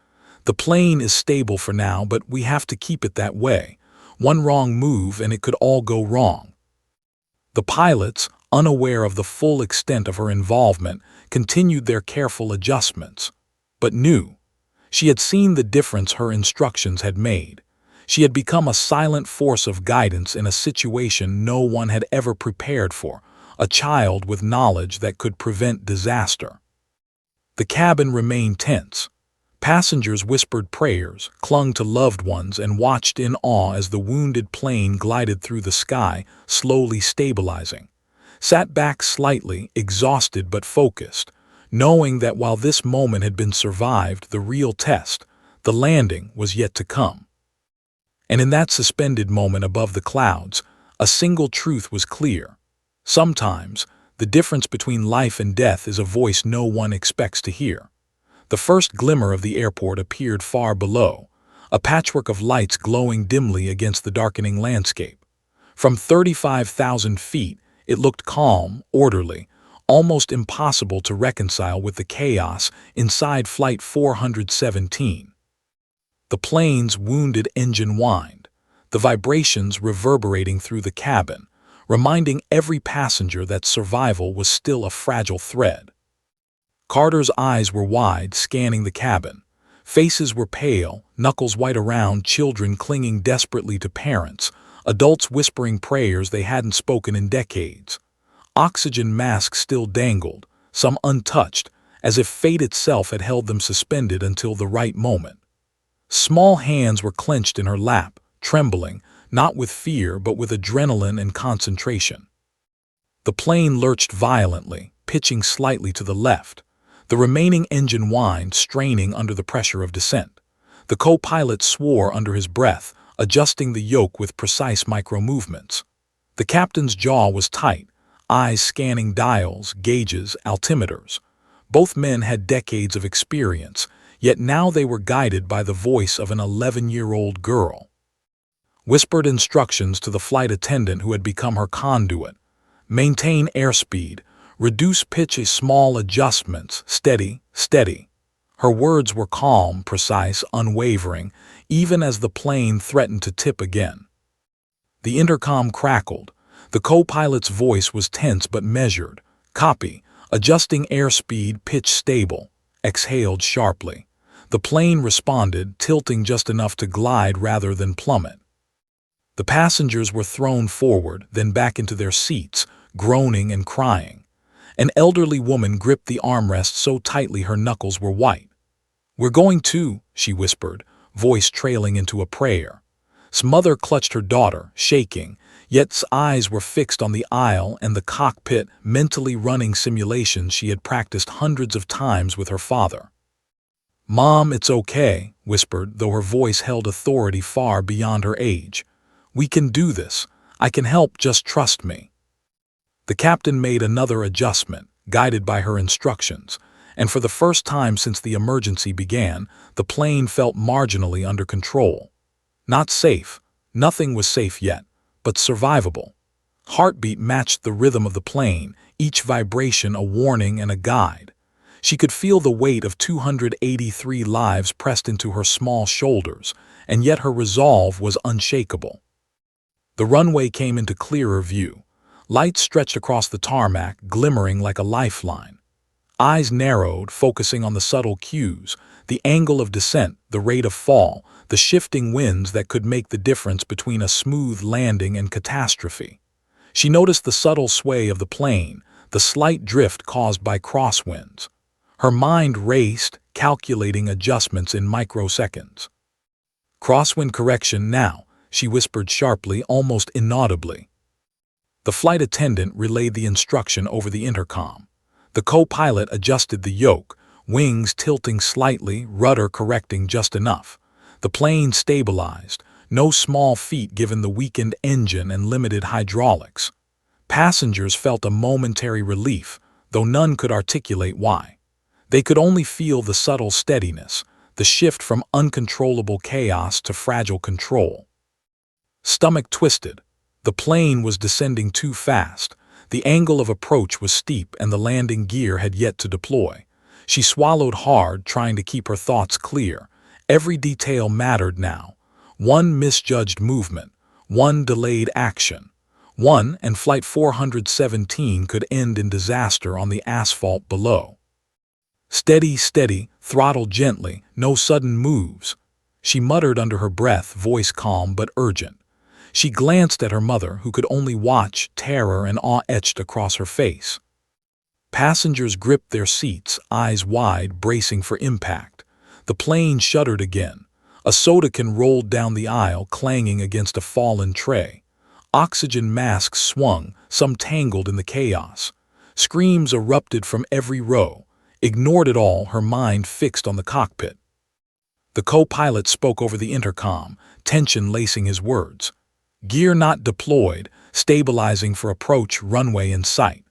"The plane is stable for now, but we have to keep it that way. One wrong move and it could all go wrong." The pilots, unaware of the full extent of her involvement, continued their careful adjustments. But she had seen the difference her instructions had made. She had become a silent force of guidance in a situation no one had ever prepared for, a child with knowledge that could prevent disaster. The cabin remained tense. Passengers whispered prayers, clung to loved ones, and watched in awe as the wounded plane glided through the sky, slowly stabilizing. Sat back slightly, exhausted but focused, knowing that while this moment had been survived, the real test, the landing, was yet to come. And in that suspended moment above the clouds, a single truth was clear. Sometimes, the difference between life and death is a voice no one expects to hear. The first glimmer of the airport appeared far below, a patchwork of lights glowing dimly against the darkening landscape. From 35,000 feet, it looked calm, orderly, almost impossible to reconcile with the chaos inside Flight 417. The plane's wounded engine whined, the vibrations reverberating through the cabin, reminding every passenger that survival was still a fragile thread. Carter's eyes were wide, scanning the cabin. Faces were pale, knuckles white around, children clinging desperately to parents, adults whispering prayers they hadn't spoken in decades. Oxygen masks still dangled, some untouched, as if fate itself had held them suspended until the right moment. Small hands were clenched in her lap, trembling, not with fear but with adrenaline and concentration. The plane lurched violently, pitching slightly to the left. The remaining engine whined, straining under the pressure of descent. The co-pilot swore under his breath, adjusting the yoke with precise micro-movements. The captain's jaw was tight, eyes scanning dials, gauges, altimeters. Both men had decades of experience, yet now they were guided by the voice of an 11-year-old girl. Whispered instructions to the flight attendant who had become her conduit. Maintain airspeed, reduce pitch, small adjustments, steady, steady. Her words were calm, precise, unwavering, even as the plane threatened to tip again. The intercom crackled. The co-pilot's voice was tense but measured. Copy, adjusting airspeed, pitch stable. Exhaled sharply. The plane responded, tilting just enough to glide rather than plummet. The passengers were thrown forward, then back into their seats, groaning and crying. An elderly woman gripped the armrest so tightly her knuckles were white. "We're going to," she whispered, voice trailing into a prayer. His mother clutched her daughter, shaking, yet his eyes were fixed on the aisle and the cockpit, mentally running simulations she had practiced hundreds of times with her father. "Mom, it's okay," whispered, though her voice held authority far beyond her age. "We can do this. I can help, just trust me." The captain made another adjustment, guided by her instructions, and for the first time since the emergency began, the plane felt marginally under control. Not safe, nothing was safe yet, but survivable. Heartbeat matched the rhythm of the plane, each vibration a warning and a guide. She could feel the weight of 283 lives pressed into her small shoulders, and yet her resolve was unshakable. The runway came into clearer view. Lights stretched across the tarmac, glimmering like a lifeline. Eyes narrowed, focusing on the subtle cues, the angle of descent, the rate of fall, the shifting winds that could make the difference between a smooth landing and catastrophe. She noticed the subtle sway of the plane, the slight drift caused by crosswinds. Her mind raced, calculating adjustments in microseconds. "Crosswind correction now," she whispered sharply, almost inaudibly. The flight attendant relayed the instruction over the intercom. The co-pilot adjusted the yoke, wings tilting slightly, rudder correcting just enough. The plane stabilized, no small feat given the weakened engine and limited hydraulics. Passengers felt a momentary relief, though none could articulate why. They could only feel the subtle steadiness, the shift from uncontrollable chaos to fragile control. Stomach twisted. The plane was descending too fast. The angle of approach was steep and the landing gear had yet to deploy. She swallowed hard, trying to keep her thoughts clear. Every detail mattered now. One misjudged movement, one delayed action. One, and Flight 417 could end in disaster on the asphalt below. "Steady, steady, throttle gently, no sudden moves," she muttered under her breath, voice calm but urgent. She glanced at her mother, who could only watch, terror and awe etched across her face. Passengers gripped their seats, eyes wide, bracing for impact. The plane shuddered again. A soda can rolled down the aisle, clanging against a fallen tray. Oxygen masks swung, some tangled in the chaos. Screams erupted from every row. Ignored it all, her mind fixed on the cockpit. The co-pilot spoke over the intercom, tension lacing his words. "Gear not deployed, stabilizing for approach, runway in sight."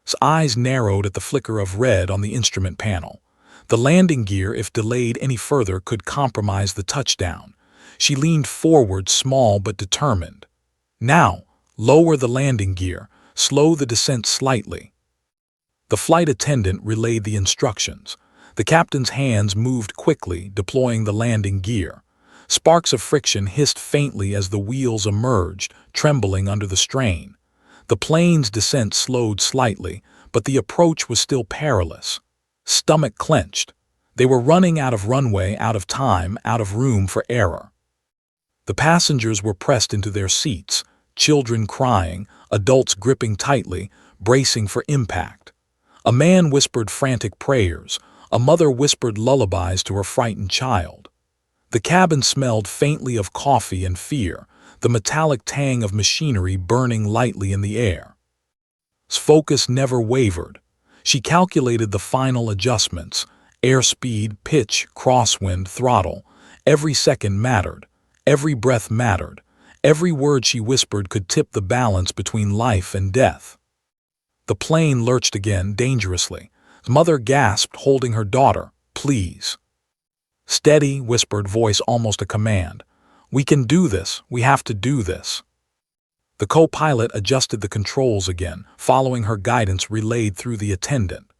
His eyes narrowed at the flicker of red on the instrument panel. The landing gear, if delayed any further, could compromise the touchdown. She leaned forward, small but determined. "Now, lower the landing gear, slow the descent slightly." The flight attendant relayed the instructions. The captain's hands moved quickly, deploying the landing gear. Sparks of friction hissed faintly as the wheels emerged, trembling under the strain. The plane's descent slowed slightly, but the approach was still perilous. Stomach clenched. They were running out of runway, out of time, out of room for error. The passengers were pressed into their seats, children crying, adults gripping tightly, bracing for impact. A man whispered frantic prayers. A mother whispered lullabies to her frightened child. The cabin smelled faintly of coffee and fear, the metallic tang of machinery burning lightly in the air. His focus never wavered. She calculated the final adjustments: airspeed, pitch, crosswind, throttle. Every second mattered. Every breath mattered. Every word she whispered could tip the balance between life and death. The plane lurched again, dangerously. His mother gasped, holding her daughter. "Please." "Steady," whispered voice, almost a command. "We can do this. We have to do this." The co-pilot adjusted the controls again, following her guidance relayed through the attendant.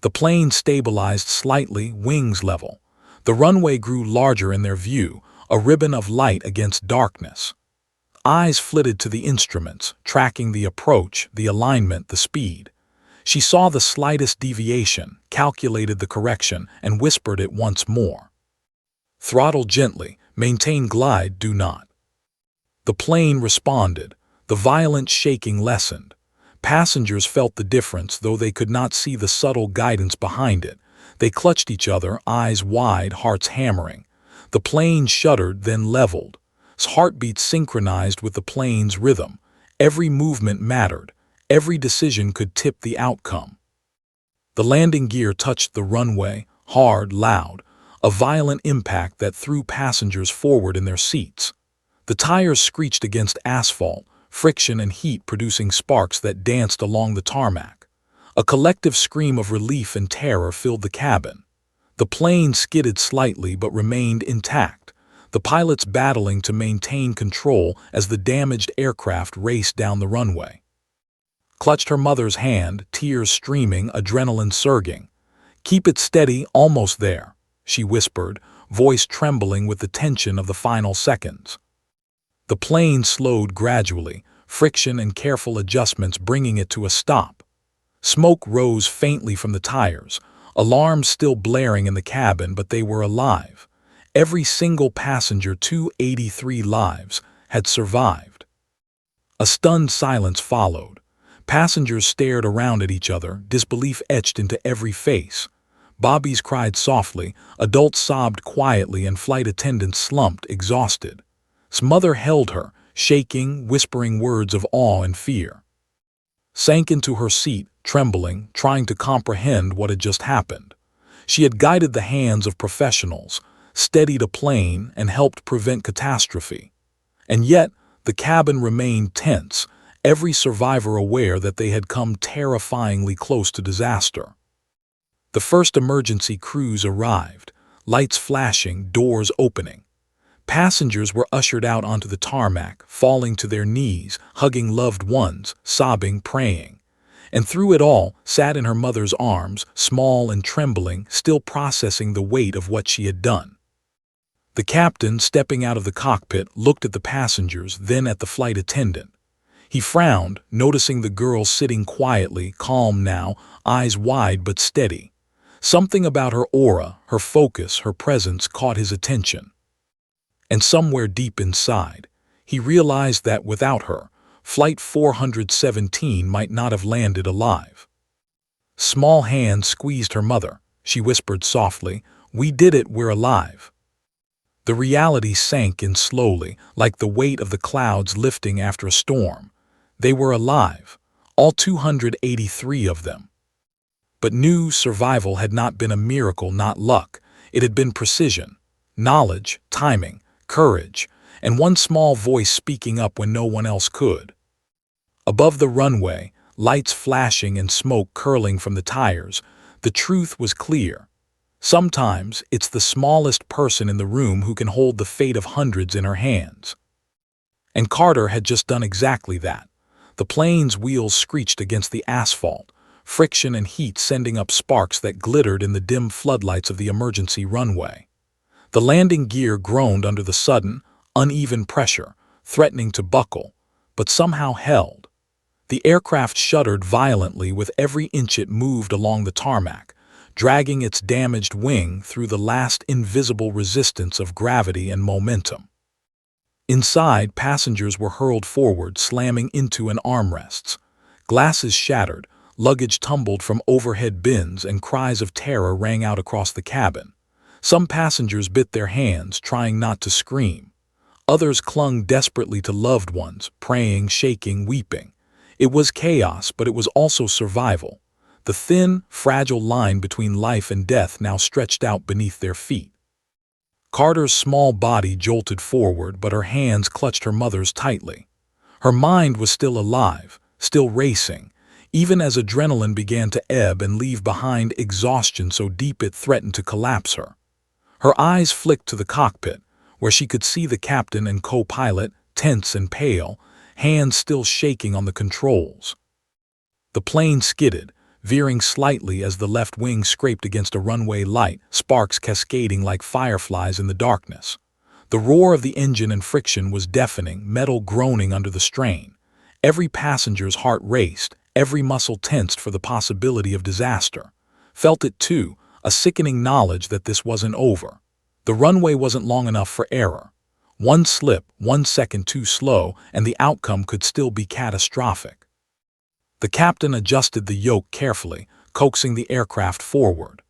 The plane stabilized slightly, wings level. The runway grew larger in their view, a ribbon of light against darkness. Eyes flitted to the instruments, tracking the approach, the alignment, the speed. She saw the slightest deviation, calculated the correction, and whispered it once more. "Throttle gently, maintain glide, do not." The plane responded. The violent shaking lessened. Passengers felt the difference, though they could not see the subtle guidance behind it. They clutched each other, eyes wide, hearts hammering. The plane shuddered, then leveled. Its heartbeat synchronized with the plane's rhythm. Every movement mattered. Every decision could tip the outcome. The landing gear touched the runway, hard, loud, a violent impact that threw passengers forward in their seats. The tires screeched against asphalt, friction and heat producing sparks that danced along the tarmac. A collective scream of relief and terror filled the cabin. The plane skidded slightly but remained intact, the pilots battling to maintain control as the damaged aircraft raced down the runway. Clutched her mother's hand, tears streaming, adrenaline surging. "Keep it steady, almost there," she whispered, voice trembling with the tension of the final seconds. The plane slowed gradually, friction and careful adjustments bringing it to a stop. Smoke rose faintly from the tires, alarms still blaring in the cabin, but they were alive. Every single passenger, 283 lives, had survived. A stunned silence followed. Passengers stared around at each other, disbelief etched into every face. Bobbies cried softly, adults sobbed quietly, and flight attendants slumped, exhausted. His mother held her, shaking, whispering words of awe and fear. Sank into her seat, trembling, trying to comprehend what had just happened. She had guided the hands of professionals, steadied a plane, and helped prevent catastrophe. And yet, the cabin remained tense, every survivor aware that they had come terrifyingly close to disaster. The first emergency crews arrived, lights flashing, doors opening. Passengers were ushered out onto the tarmac, falling to their knees, hugging loved ones, sobbing, praying. And through it all, sat in her mother's arms, small and trembling, still processing the weight of what she had done. The captain, stepping out of the cockpit, looked at the passengers, then at the flight attendant. He frowned, noticing the girl sitting quietly, calm now, eyes wide but steady. Something about her aura, her focus, her presence caught his attention. And somewhere deep inside, he realized that without her, Flight 417 might not have landed alive. Small hands squeezed her mother. She whispered softly, "We did it, we're alive." The reality sank in slowly, like the weight of the clouds lifting after a storm. They were alive, all 283 of them. But new survival had not been a miracle, not luck. It had been precision, knowledge, timing, courage, and one small voice speaking up when no one else could. Above the runway, lights flashing and smoke curling from the tires, the truth was clear. Sometimes it's the smallest person in the room who can hold the fate of hundreds in her hands. And Carter had just done exactly that. The plane's wheels screeched against the asphalt, friction and heat sending up sparks that glittered in the dim floodlights of the emergency runway. The landing gear groaned under the sudden, uneven pressure, threatening to buckle, but somehow held. The aircraft shuddered violently with every inch it moved along the tarmac, dragging its damaged wing through the last invisible resistance of gravity and momentum. Inside, passengers were hurled forward, slamming into an armrests. Glasses shattered, luggage tumbled from overhead bins, and cries of terror rang out across the cabin. Some passengers bit their hands, trying not to scream. Others clung desperately to loved ones, praying, shaking, weeping. It was chaos, but it was also survival. The thin, fragile line between life and death now stretched out beneath their feet. Carter's small body jolted forward, but her hands clutched her mother's tightly. Her mind was still alive, still racing, even as adrenaline began to ebb and leave behind exhaustion so deep it threatened to collapse her. Her eyes flicked to the cockpit, where she could see the captain and co-pilot, tense and pale, hands still shaking on the controls. The plane skidded, veering slightly as the left wing scraped against a runway light, sparks cascading like fireflies in the darkness. The roar of the engine and friction was deafening, metal groaning under the strain. Every passenger's heart raced, every muscle tensed for the possibility of disaster. Felt it too, a sickening knowledge that this wasn't over. The runway wasn't long enough for error. One slip, 1 second too slow, and the outcome could still be catastrophic. The captain adjusted the yoke carefully, coaxing the aircraft forward.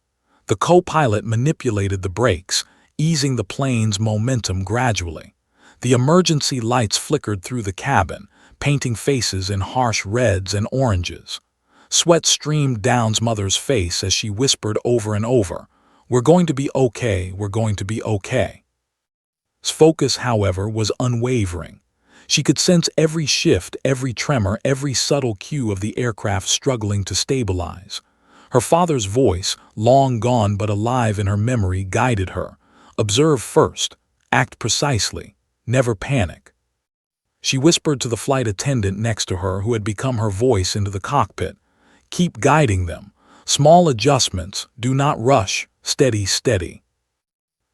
The co-pilot manipulated the brakes, easing the plane's momentum gradually. The emergency lights flickered through the cabin, painting faces in harsh reds and oranges. Sweat streamed down mother's face as she whispered over and over, "We're going to be okay, we're going to be okay." His focus, however, was unwavering. She could sense every shift, every tremor, every subtle cue of the aircraft struggling to stabilize. Her father's voice, long gone but alive in her memory, guided her. Observe first, act precisely, never panic. She whispered to the flight attendant next to her, who had become her voice into the cockpit. Keep guiding them. Small adjustments, do not rush, steady, steady.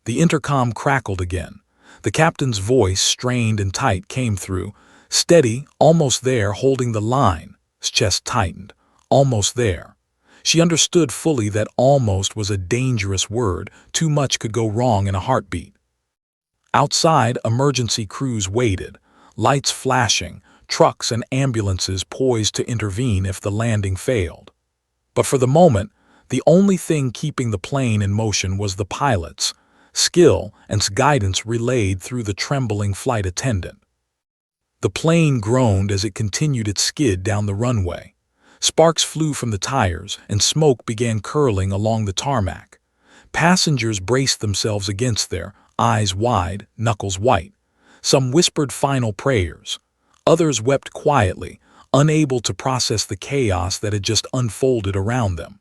The intercom crackled again. The captain's voice, strained and tight, came through. Steady, almost there, holding the line. His chest tightened. Almost there. She understood fully that almost was a dangerous word. Too much could go wrong in a heartbeat. Outside, emergency crews waited, lights flashing, trucks and ambulances poised to intervene if the landing failed. But for the moment, the only thing keeping the plane in motion was the pilot's skill and guidance relayed through the trembling flight attendant. The plane groaned as it continued its skid down the runway. Sparks flew from the tires, and smoke began curling along the tarmac. Passengers braced themselves against their eyes wide, knuckles white. Some whispered final prayers. Others wept quietly, unable to process the chaos that had just unfolded around them.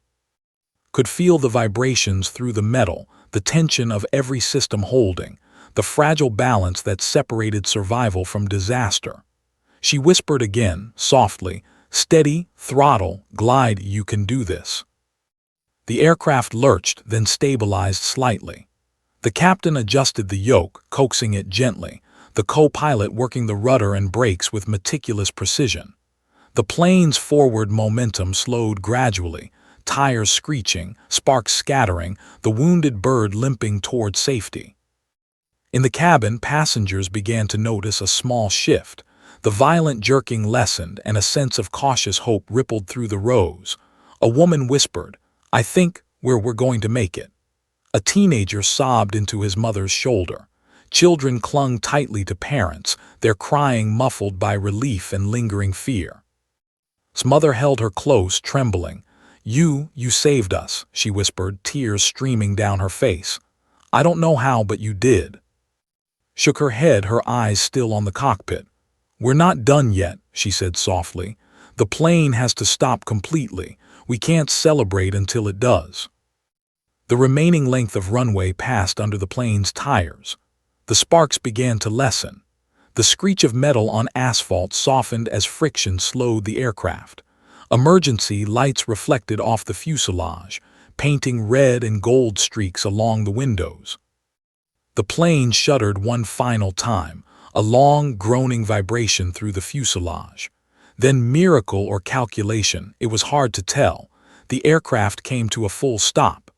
Could feel the vibrations through the metal, the tension of every system holding, the fragile balance that separated survival from disaster. She whispered again, softly, "Steady, throttle, glide, you can do this." The aircraft lurched, then stabilized slightly. The captain adjusted the yoke, coaxing it gently, the co-pilot working the rudder and brakes with meticulous precision. The plane's forward momentum slowed gradually, tires screeching, sparks scattering, the wounded bird limping toward safety. In the cabin, passengers began to notice a small shift. The violent jerking lessened, and a sense of cautious hope rippled through the rows. A woman whispered, "I think we're going to make it." A teenager sobbed into his mother's shoulder. Children clung tightly to parents, their crying muffled by relief and lingering fear. His mother held her close, trembling. You saved us," she whispered, tears streaming down her face. "I don't know how, but you did." Shook her head, her eyes still on the cockpit. "We're not done yet," she said softly. "The plane has to stop completely. We can't celebrate until it does." The remaining length of runway passed under the plane's tires. The sparks began to lessen. The screech of metal on asphalt softened as friction slowed the aircraft. Emergency lights reflected off the fuselage, painting red and gold streaks along the windows. The plane shuddered one final time, a long, groaning vibration through the fuselage. Then, miracle or calculation, it was hard to tell, the aircraft came to a full stop.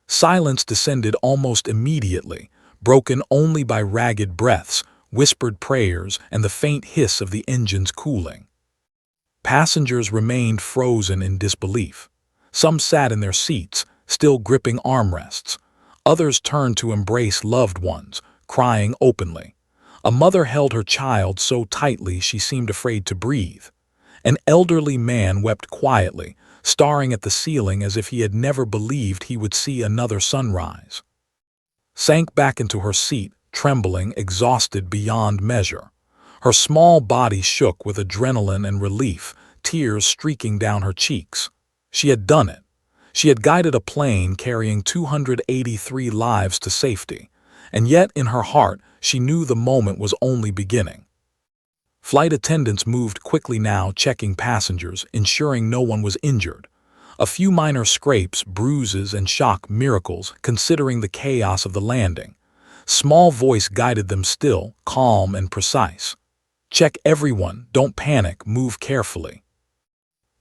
Silence descended almost immediately, broken only by ragged breaths, whispered prayers, and the faint hiss of the engines cooling. Passengers remained frozen in disbelief. Some sat in their seats, still gripping armrests. Others turned to embrace loved ones, crying openly. A mother held her child so tightly she seemed afraid to breathe. An elderly man wept quietly, staring at the ceiling as if he had never believed he would see another sunrise. Sank back into her seat, trembling, exhausted beyond measure. Her small body shook with adrenaline and relief, tears streaking down her cheeks. She had done it. She had guided a plane carrying 283 lives to safety, and yet in her heart she knew the moment was only beginning. Flight attendants moved quickly now, checking passengers, ensuring no one was injured. A few minor scrapes, bruises, and shock miracles, considering the chaos of the landing. Small voice guided them still, calm and precise. "Check everyone, don't panic, move carefully."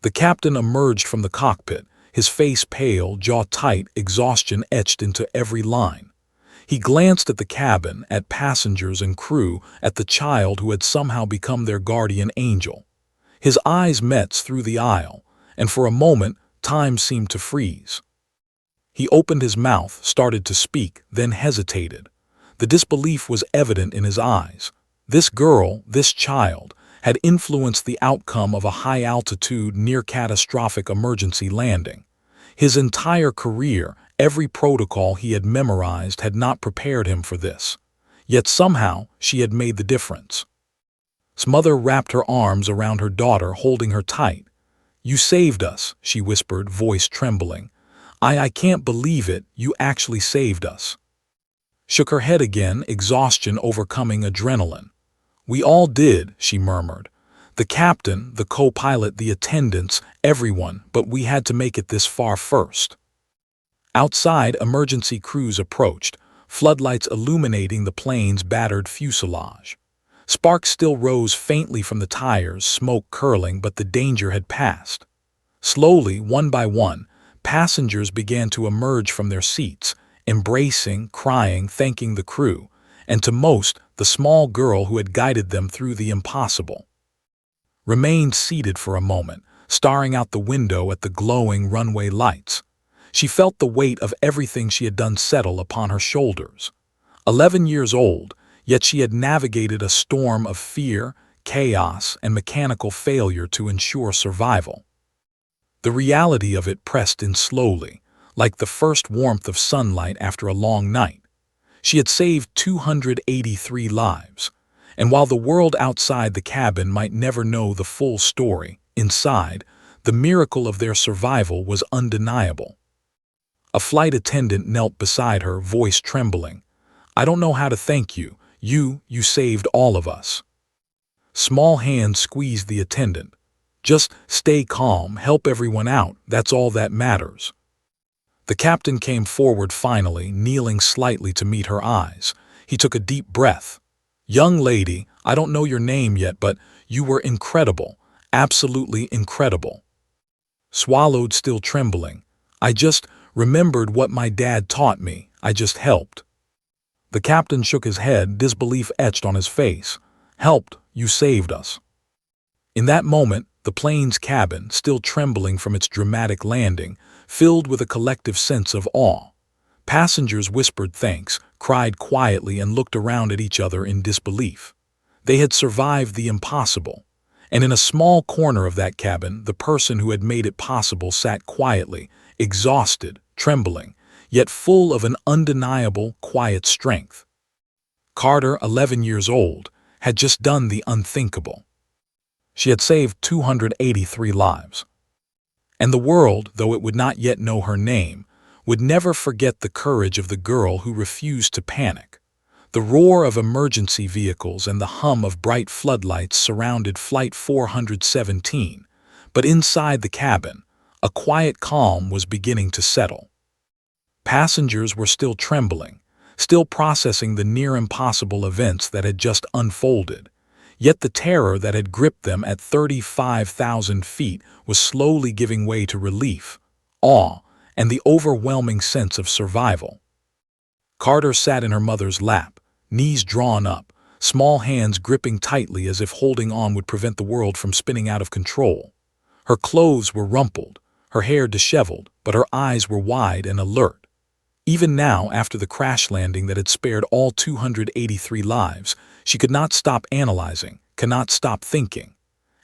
The captain emerged from the cockpit, his face pale, jaw tight, exhaustion etched into every line. He glanced at the cabin, at passengers and crew, at the child who had somehow become their guardian angel. His eyes met through the aisle, and for a moment, time seemed to freeze. He opened his mouth, started to speak, then hesitated. The disbelief was evident in his eyes. This girl, this child, had influenced the outcome of a high-altitude, near-catastrophic emergency landing. His entire career, every protocol he had memorized had not prepared him for this. Yet somehow, she had made the difference. His mother wrapped her arms around her daughter, holding her tight. "You saved us," she whispered, voice trembling. I can't believe it, you actually saved us." Shook her head again, exhaustion overcoming adrenaline. "We all did," she murmured. "The captain, the co-pilot, the attendants, everyone, but we had to make it this far first." Outside, emergency crews approached, floodlights illuminating the plane's battered fuselage. Sparks still rose faintly from the tires, smoke curling, but the danger had passed. Slowly, one by one, passengers began to emerge from their seats, embracing, crying, thanking the crew, and to most, the small girl who had guided them through the impossible remained seated for a moment, staring out the window at the glowing runway lights. She felt the weight of everything she had done settle upon her shoulders. 11 years old, yet she had navigated a storm of fear, chaos, and mechanical failure to ensure survival. The reality of it pressed in slowly, like the first warmth of sunlight after a long night. She had saved 283 lives, and while the world outside the cabin might never know the full story, inside, the miracle of their survival was undeniable. A flight attendant knelt beside her, voice trembling. "I don't know how to thank you. You saved all of us." Small hands squeezed the attendant. "Just stay calm, help everyone out, that's all that matters." The captain came forward finally, kneeling slightly to meet her eyes. He took a deep breath. "Young lady, I don't know your name yet, but you were incredible, absolutely incredible." Swallowed, still trembling. "I just remembered what my dad taught me. I just helped." The captain shook his head, disbelief etched on his face. "Helped? You saved us." In that moment, the plane's cabin, still trembling from its dramatic landing, filled with a collective sense of awe. Passengers whispered thanks, cried quietly, and looked around at each other in disbelief. They had survived the impossible. And in a small corner of that cabin, the person who had made it possible sat quietly, exhausted, trembling, yet full of an undeniable, quiet strength. Carter, 11 years old, had just done the unthinkable. She had saved 283 lives. And the world, though it would not yet know her name, would never forget the courage of the girl who refused to panic. The roar of emergency vehicles and the hum of bright floodlights surrounded Flight 417, but inside the cabin, a quiet calm was beginning to settle. Passengers were still trembling, still processing the near-impossible events that had just unfolded. Yet the terror that had gripped them at 35,000 feet was slowly giving way to relief, awe, and the overwhelming sense of survival. Carter sat in her mother's lap, knees drawn up, small hands gripping tightly as if holding on would prevent the world from spinning out of control. Her clothes were rumpled, her hair disheveled, but her eyes were wide and alert. Even now, after the crash landing that had spared all 283 lives, she could not stop analyzing, could not stop thinking.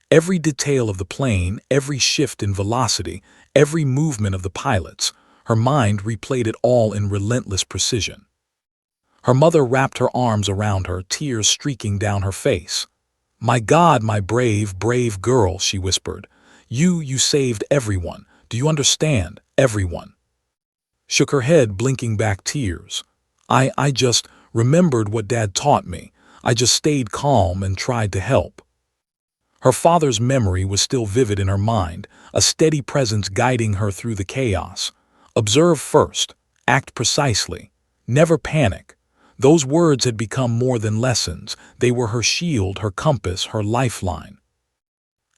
Every detail of the plane, every shift in velocity, every movement of the pilots, her mind replayed it all in relentless precision. Her mother wrapped her arms around her, tears streaking down her face. "My God, my brave, brave girl," she whispered. You saved everyone. Do you understand? Everyone." Shook her head, blinking back tears. I just remembered what Dad taught me. I just stayed calm and tried to help." Her father's memory was still vivid in her mind, a steady presence guiding her through the chaos. "Observe first, act precisely, never panic." Those words had become more than lessons. They were her shield, her compass, her lifeline.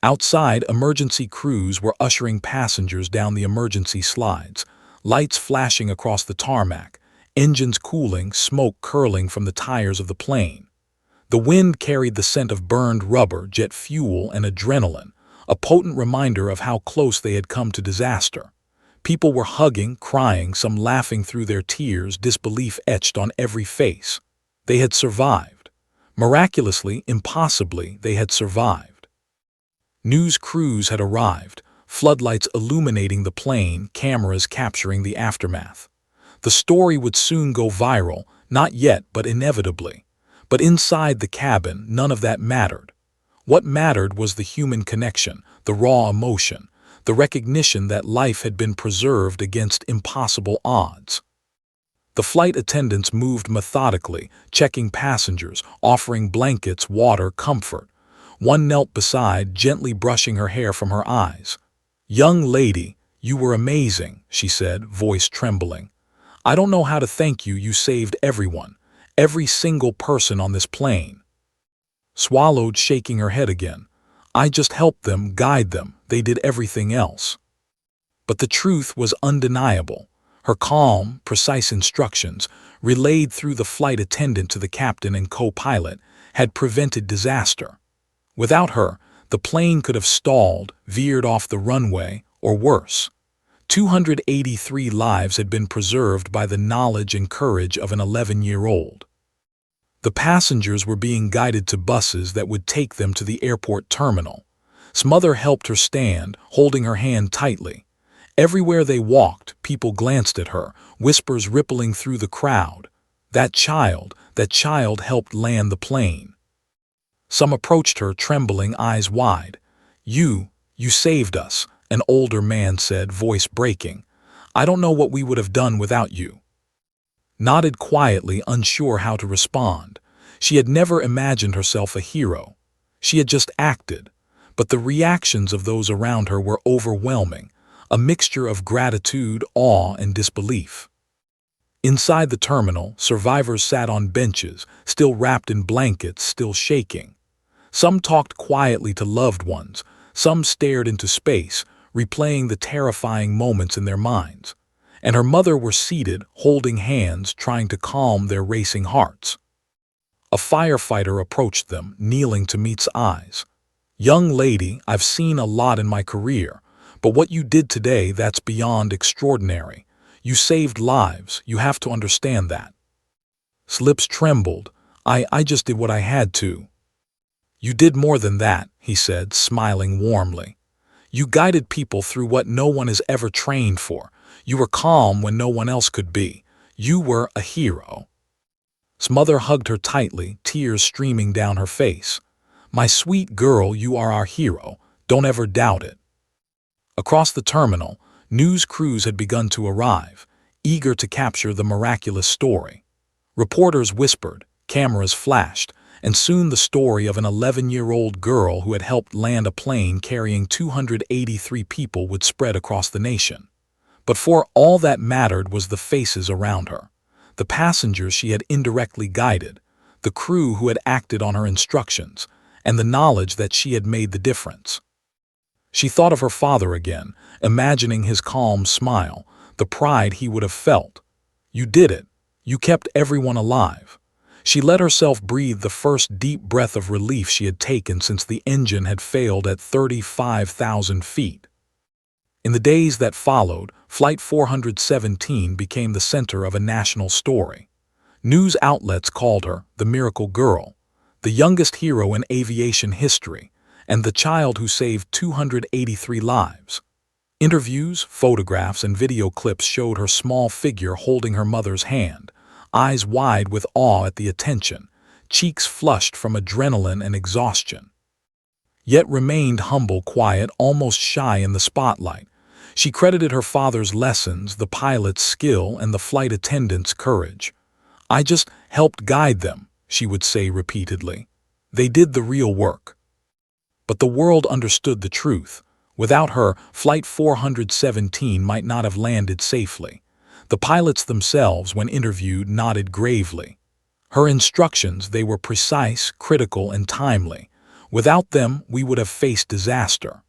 Outside, emergency crews were ushering passengers down the emergency slides, lights flashing across the tarmac, engines cooling, smoke curling from the tires of the plane. The wind carried the scent of burned rubber, jet fuel, and adrenaline, a potent reminder of how close they had come to disaster. People were hugging, crying, some laughing through their tears, disbelief etched on every face. They had survived. Miraculously, impossibly, they had survived. News crews had arrived, floodlights illuminating the plane, cameras capturing the aftermath. The story would soon go viral, not yet, but inevitably. But inside the cabin, none of that mattered. What mattered was the human connection, the raw emotion, the recognition that life had been preserved against impossible odds. The flight attendants moved methodically, checking passengers, offering blankets, water, comfort. One knelt beside, gently brushing her hair from her eyes. "Young lady, you were amazing," she said, voice trembling. I don't know how to thank you. You saved everyone, every single person on this plane. Swallowed, shaking her head again. I just helped them, guide them. They did everything else. But the truth was undeniable. Her calm, precise instructions, relayed through the flight attendant to the captain and co-pilot, had prevented disaster. Without her, the plane could have stalled, veered off the runway, or worse. 283 lives had been preserved by the knowledge and courage of an 11-year-old. The passengers were being guided to buses that would take them to the airport terminal. Smother helped her stand, holding her hand tightly. Everywhere they walked, people glanced at her, whispers rippling through the crowd. That child helped land the plane. Some approached her, trembling, eyes wide. You saved us, an older man said, voice breaking. I don't know what we would have done without you. Nodded quietly, unsure how to respond. She had never imagined herself a hero. She had just acted. But the reactions of those around her were overwhelming, a mixture of gratitude, awe, and disbelief. Inside the terminal, survivors sat on benches, still wrapped in blankets, still shaking. Some talked quietly to loved ones, some stared into space, replaying the terrifying moments in their minds. And her mother were seated, holding hands, trying to calm their racing hearts. A firefighter approached them, kneeling to meet eyes. Young lady, I've seen a lot in my career, but what you did today, that's beyond extraordinary. You saved lives, you have to understand that. Lips trembled. I just did what I had to. You did more than that, he said, smiling warmly. You guided people through what no one has ever trained for. You were calm when no one else could be. You were a hero. Smother hugged her tightly, tears streaming down her face. My sweet girl, you are our hero. Don't ever doubt it. Across the terminal, news crews had begun to arrive, eager to capture the miraculous story. Reporters whispered, cameras flashed, and soon the story of an 11-year-old girl who had helped land a plane carrying 283 people would spread across the nation. But for all that mattered was the faces around her, the passengers she had indirectly guided, the crew who had acted on her instructions, and the knowledge that she had made the difference. She thought of her father again, imagining his calm smile, the pride he would have felt. You did it. You kept everyone alive. She let herself breathe the first deep breath of relief she had taken since the engine had failed at 35,000 feet. In the days that followed, Flight 417 became the center of a national story. News outlets called her the Miracle Girl, the youngest hero in aviation history, and the child who saved 283 lives. Interviews, photographs, and video clips showed her small figure holding her mother's hand, eyes wide with awe at the attention, cheeks flushed from adrenaline and exhaustion. Yet remained humble, quiet, almost shy in the spotlight. She credited her father's lessons, the pilot's skill, and the flight attendant's courage. I just helped guide them, she would say repeatedly. They did the real work. But the world understood the truth. Without her, Flight 417 might not have landed safely. The pilots themselves, when interviewed, nodded gravely. Her instructions, they were precise, critical, and timely. Without them, we would have faced disaster.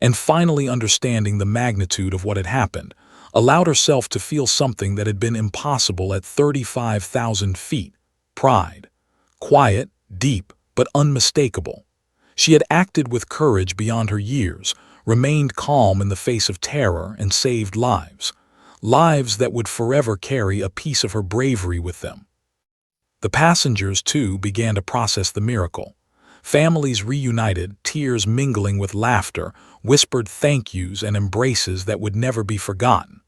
And finally understanding the magnitude of what had happened, allowed herself to feel something that had been impossible at 35,000 feet. Pride. Quiet, deep, but unmistakable. She had acted with courage beyond her years, remained calm in the face of terror, and saved lives. Lives that would forever carry a piece of her bravery with them. The passengers, too, began to process the miracle. Families reunited, tears mingling with laughter, whispered thank yous and embraces that would never be forgotten.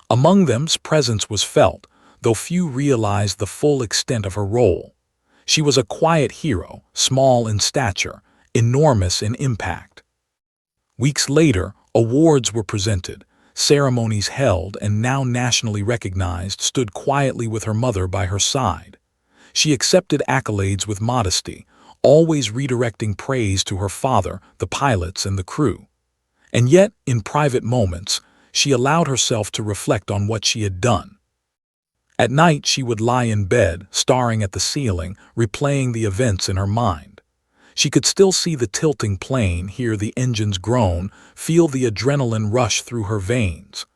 Among them's presence was felt, though few realized the full extent of her role. She was a quiet hero, small in stature, enormous in impact. Weeks later, awards were presented, ceremonies held, and now nationally recognized, stood quietly with her mother by her side. She accepted accolades with modesty, always redirecting praise to her father, the pilots, and the crew. And yet, in private moments, she allowed herself to reflect on what she had done. At night, she would lie in bed, staring at the ceiling, replaying the events in her mind. She could still see the tilting plane, hear the engines groan, feel the adrenaline rush through her veins.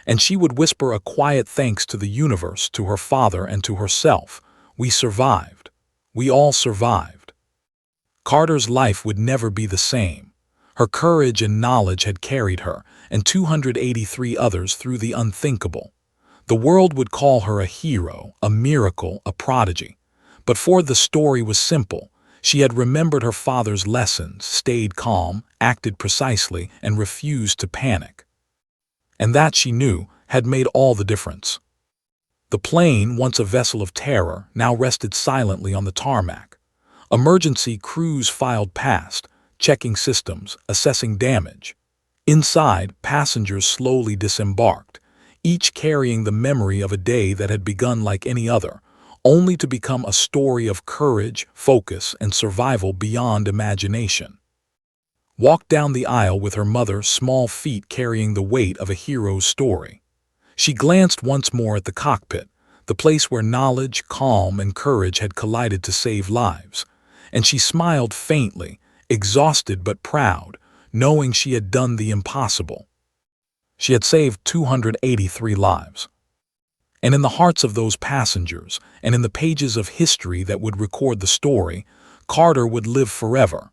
And she would whisper a quiet thanks to the universe, to her father, and to herself. We survived. We all survived. Carter's life would never be the same. Her courage and knowledge had carried her, and 283 others through the unthinkable. The world would call her a hero, a miracle, a prodigy. But Ford, the story was simple. She had remembered her father's lessons, stayed calm, acted precisely, and refused to panic. And that, she knew, had made all the difference. The plane, once a vessel of terror, now rested silently on the tarmac. Emergency crews filed past, checking systems, assessing damage. Inside, passengers slowly disembarked, each carrying the memory of a day that had begun like any other, only to become a story of courage, focus, and survival beyond imagination. Walked down the aisle with her mother, small feet carrying the weight of a hero's story. She glanced once more at the cockpit, the place where knowledge, calm, and courage had collided to save lives, and she smiled faintly, exhausted but proud, knowing she had done the impossible. She had saved 283 lives. And in the hearts of those passengers, and in the pages of history that would record the story, Carter would live forever,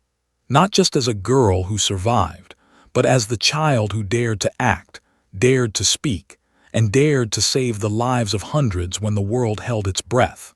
not just as a girl who survived, but as the child who dared to act, dared to speak, and dared to save the lives of hundreds when the world held its breath.